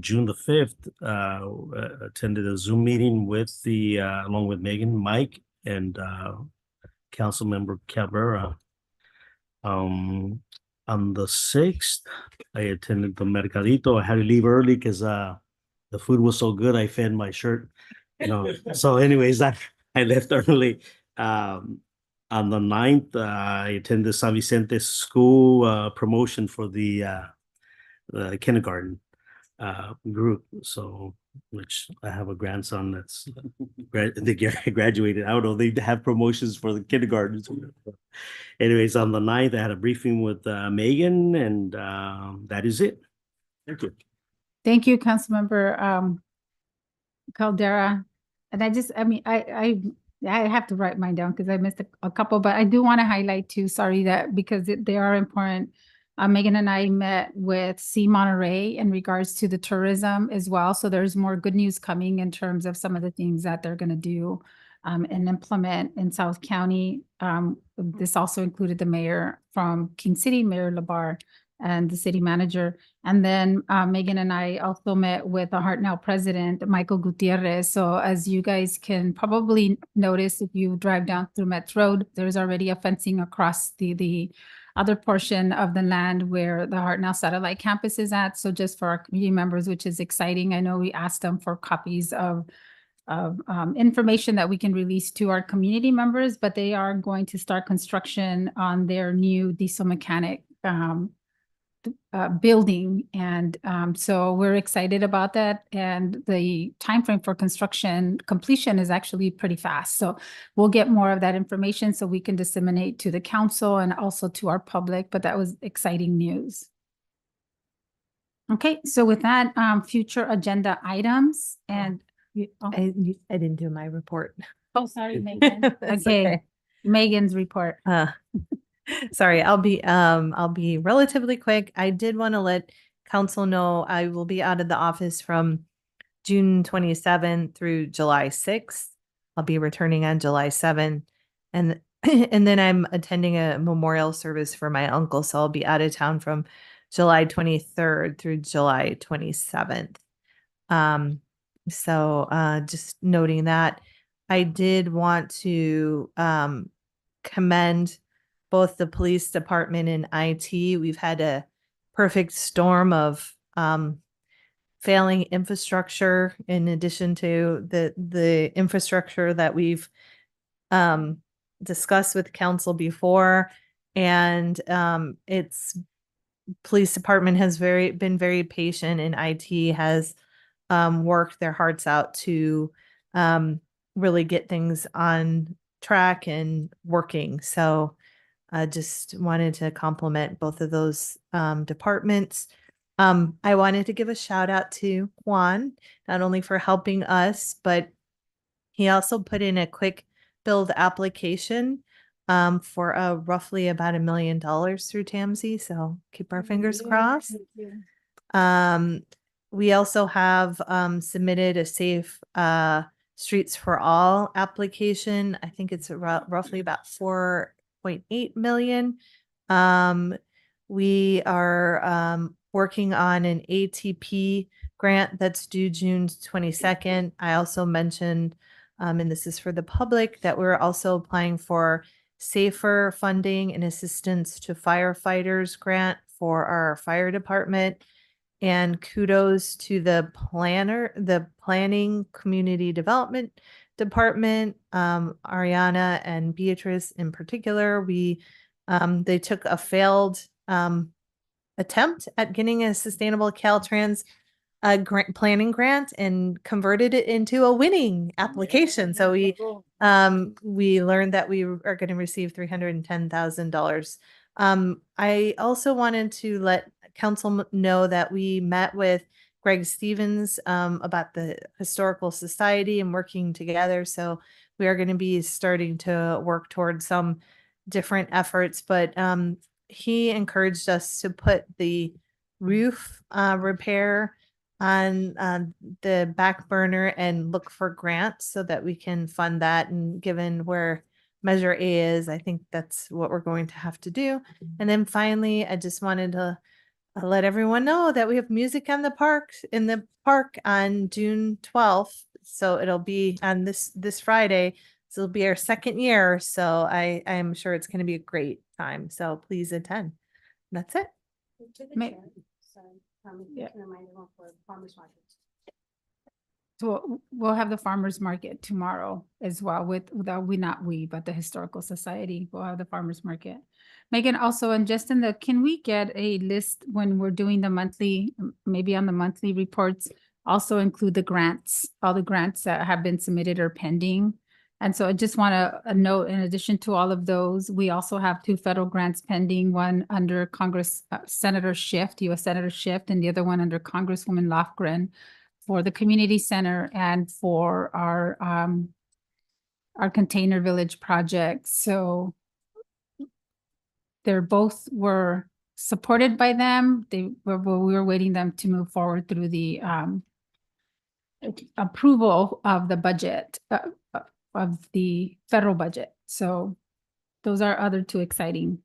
[SPEAKER 12] June the 5th, attended a Zoom meeting with along with Megan, Mike, and Councilmember Cabrera. On the 6th, I attended the Mercadito. I had to leave early because the food was so good. I fed my shirt, So anyways, I left early. On the 9th, I attended San Vicente School promotion for the kindergarten group. So, which I have a grandson that's they graduated. I don't know, they have promotions for the kindergarten. Anyways, on the 9th, I had a briefing with Megan, and that is it. Thank you.
[SPEAKER 15] Thank you, Councilmember Caldera. And I have to write mine down because I missed a couple, but I do want to highlight too, sorry, that because they are important. Megan and I met with C Monterey in regards to the tourism as well. So there's more good news coming in terms of some of the things that they're going to do and implement in South County. This also included the mayor from King City, Mayor Labar, and the city manager. And then Megan and I also met with the Hartnell president, Michael Gutierrez. So as you guys can probably notice, if you drive down through Metz Road, there's already a fencing across the other portion of the land where the Hartnell Satellite Campus is at. So just for our community members, which is exciting. I know we asked them for copies of information that we can release to our community members, but they are going to start construction on their new diesel mechanic building. And so we're excited about that. And the timeframe for construction completion is actually pretty fast. So we'll get more of that information so we can disseminate to the council and also to our public, but that was exciting news. Okay, so with that, future agenda items and. Oh,
[SPEAKER 4] I didn't do my report.
[SPEAKER 15] oh, sorry, Megan.
[SPEAKER 4] It's
[SPEAKER 15] Okay, Megan's report.
[SPEAKER 4] Sorry, I'll be relatively quick. I did want to let council know I will be out of the office from June 27th through July 6th. I'll be returning on July 7th. And and then I'm attending a memorial service for my uncle, so I'll be out of town from July 23rd through July 27th. So just noting that. I did want to commend both the police department and IT. We've had a perfect storm of failing infrastructure in addition to the infrastructure that we've discussed with council before. And it's police department has been very patient, and IT has worked their hearts out to really get things on track and working. So I just wanted to compliment both of those departments. I wanted to give a shout out to Juan, not only for helping us, but he also put in a quick build application for roughly about $1 million through TAMSI. So keep our fingers crossed. We also have submitted a safe Streets for All application. I think it's roughly about 4.8 million. We are working on an ATP grant that's due June 22nd. I also mentioned, and this is for the public, that we're also applying for safer funding and assistance to firefighters grant for our fire department. And kudos to the planning community development department, Ariana and Beatrice in particular. They took a failed attempt at getting a sustainable Caltrans planning grant and converted it into a winning application. So we learned that we are going to receive $310,000. I also wanted to let council know that we met with Greg Stevens about the Historical Society and working together. So we are going to be starting to work towards some different efforts, but he encouraged us to put the roof repair on the back burner and look for grants so that we can fund that. And given where Measure A is, I think that's what we're going to have to do. And then finally, I just wanted to let everyone know that we have music in the park on June 12th. So it'll be on this Friday. So it'll be our second year. So I'm sure it's going to be a great time. So please attend. That's it.
[SPEAKER 15] Yeah. So we'll have the farmer's market tomorrow as well but the Historical Society will have the farmer's market. Megan, also, and just can we get a list when we're doing the monthly, maybe on the monthly reports, also include the grants, all the grants that have been submitted or pending? And so I just want to note, in addition to all of those, we also have 2 federal grants pending, one under Congress, Senator Schiff, U.S. Senator Schiff, and the other one under Congresswoman Lofgren for the community center and for our Container Village project. So they're both were supported by them. We were waiting them to move forward through the approval of the budget, of the federal budget. So those are other 2 exciting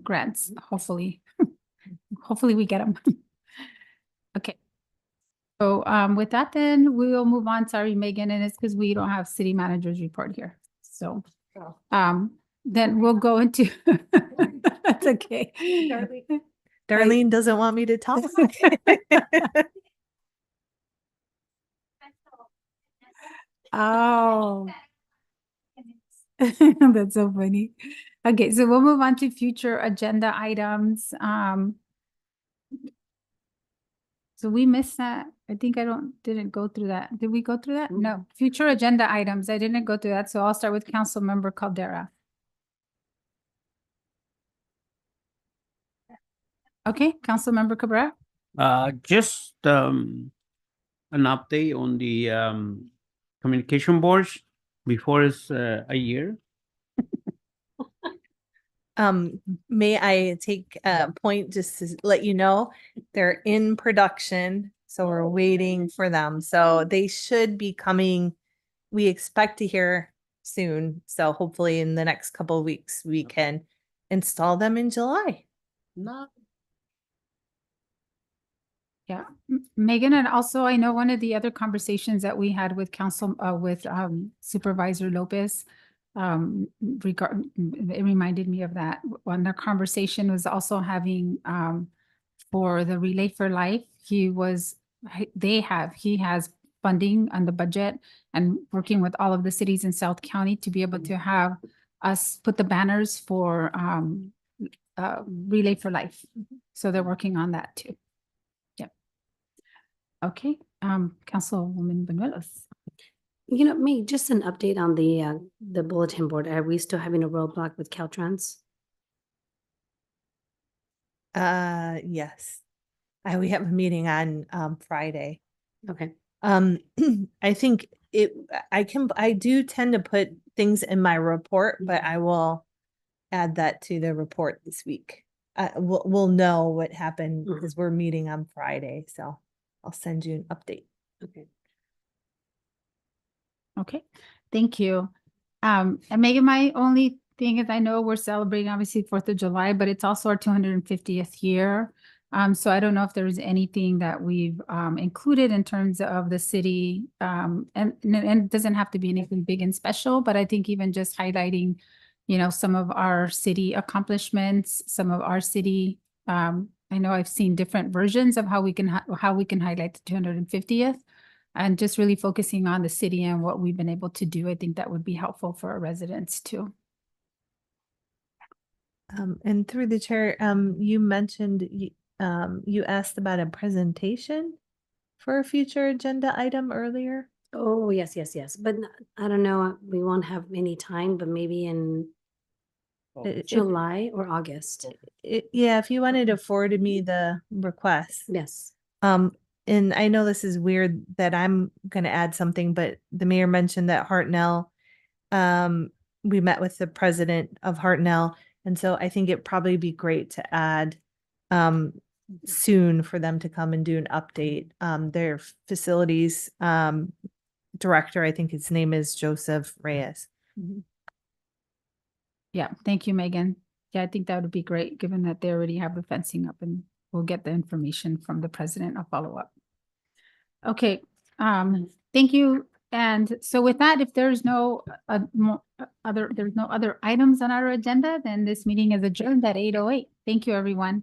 [SPEAKER 15] grants. Hopefully we get them. Okay. So with that, then we will move on. Sorry, Megan, and it's because we don't have city manager's report here. So then we'll go into that's okay.
[SPEAKER 4] Darlene doesn't want me to talk.
[SPEAKER 15] Oh, that's so funny. Okay, so we'll move on to future agenda items. So we missed that. I think didn't go through that. Did we go through that? No. Future agenda items. I didn't go through that. So I'll start with Councilmember Caldera. Okay, Councilmember Cabrera.
[SPEAKER 11] Just an update on the communication boards before it's a year.
[SPEAKER 4] May I take a point just to let you know, they're in production, so we're waiting for them. So they should be coming. We expect to hear soon. So hopefully in the next couple of weeks, we can install them in July.
[SPEAKER 15] Yeah, Megan, and also I know one of the other conversations that we had with Supervisor Lopez, it reminded me of that. When the conversation was also having, for the Relay for Life, he has funding on the budget and working with all of the cities in South County to be able to have us put the banners for, Relay for Life. So they're working on that too. Okay, Councilwoman Banuelos.
[SPEAKER 8] You know, me, just an update on the bulletin board. Are we still having a roadblock with Caltrans?
[SPEAKER 4] Yes. We have a meeting on Friday.
[SPEAKER 8] Okay.
[SPEAKER 4] I think I do tend to put things in my report, but I will add that to the report this week. We'll know what happened because we're meeting on Friday, so I'll send you an update.
[SPEAKER 8] Okay.
[SPEAKER 15] Okay, thank you. And Megan, my only thing is I know we're celebrating obviously 4th of July, but it's also our 250th year. So I don't know if there's anything that we've included in terms of the city, and it doesn't have to be anything big and special, but I think even just highlighting, some of our city accomplishments, some of our city, I know I've seen different versions of how we can highlight the 250th, and just really focusing on the city and what we've been able to do. I think that would be helpful for our residents too.
[SPEAKER 4] And through the chair, you mentioned you asked about a presentation for a future agenda item earlier.
[SPEAKER 8] Oh, yes. But I don't know, we won't have any time, but maybe in July or August.
[SPEAKER 4] Yeah, if you wanted to forward me the request.
[SPEAKER 8] Yes.
[SPEAKER 4] And I know this is weird that I'm going to add something, but the mayor mentioned that Hartnell, we met with the president of Hartnell. And so I think it'd probably be great to add soon for them to come and do an update. Their facilities director, I think his name is Joseph Reyes.
[SPEAKER 15] Yeah, thank you, Megan. Yeah, I think that would be great, given that they already have the fencing up, and we'll get the information from the president. I'll follow up. Okay, thank you. And so with that, if there's no other items on our agenda, then this meeting is adjourned at 8:08. Thank you, everyone.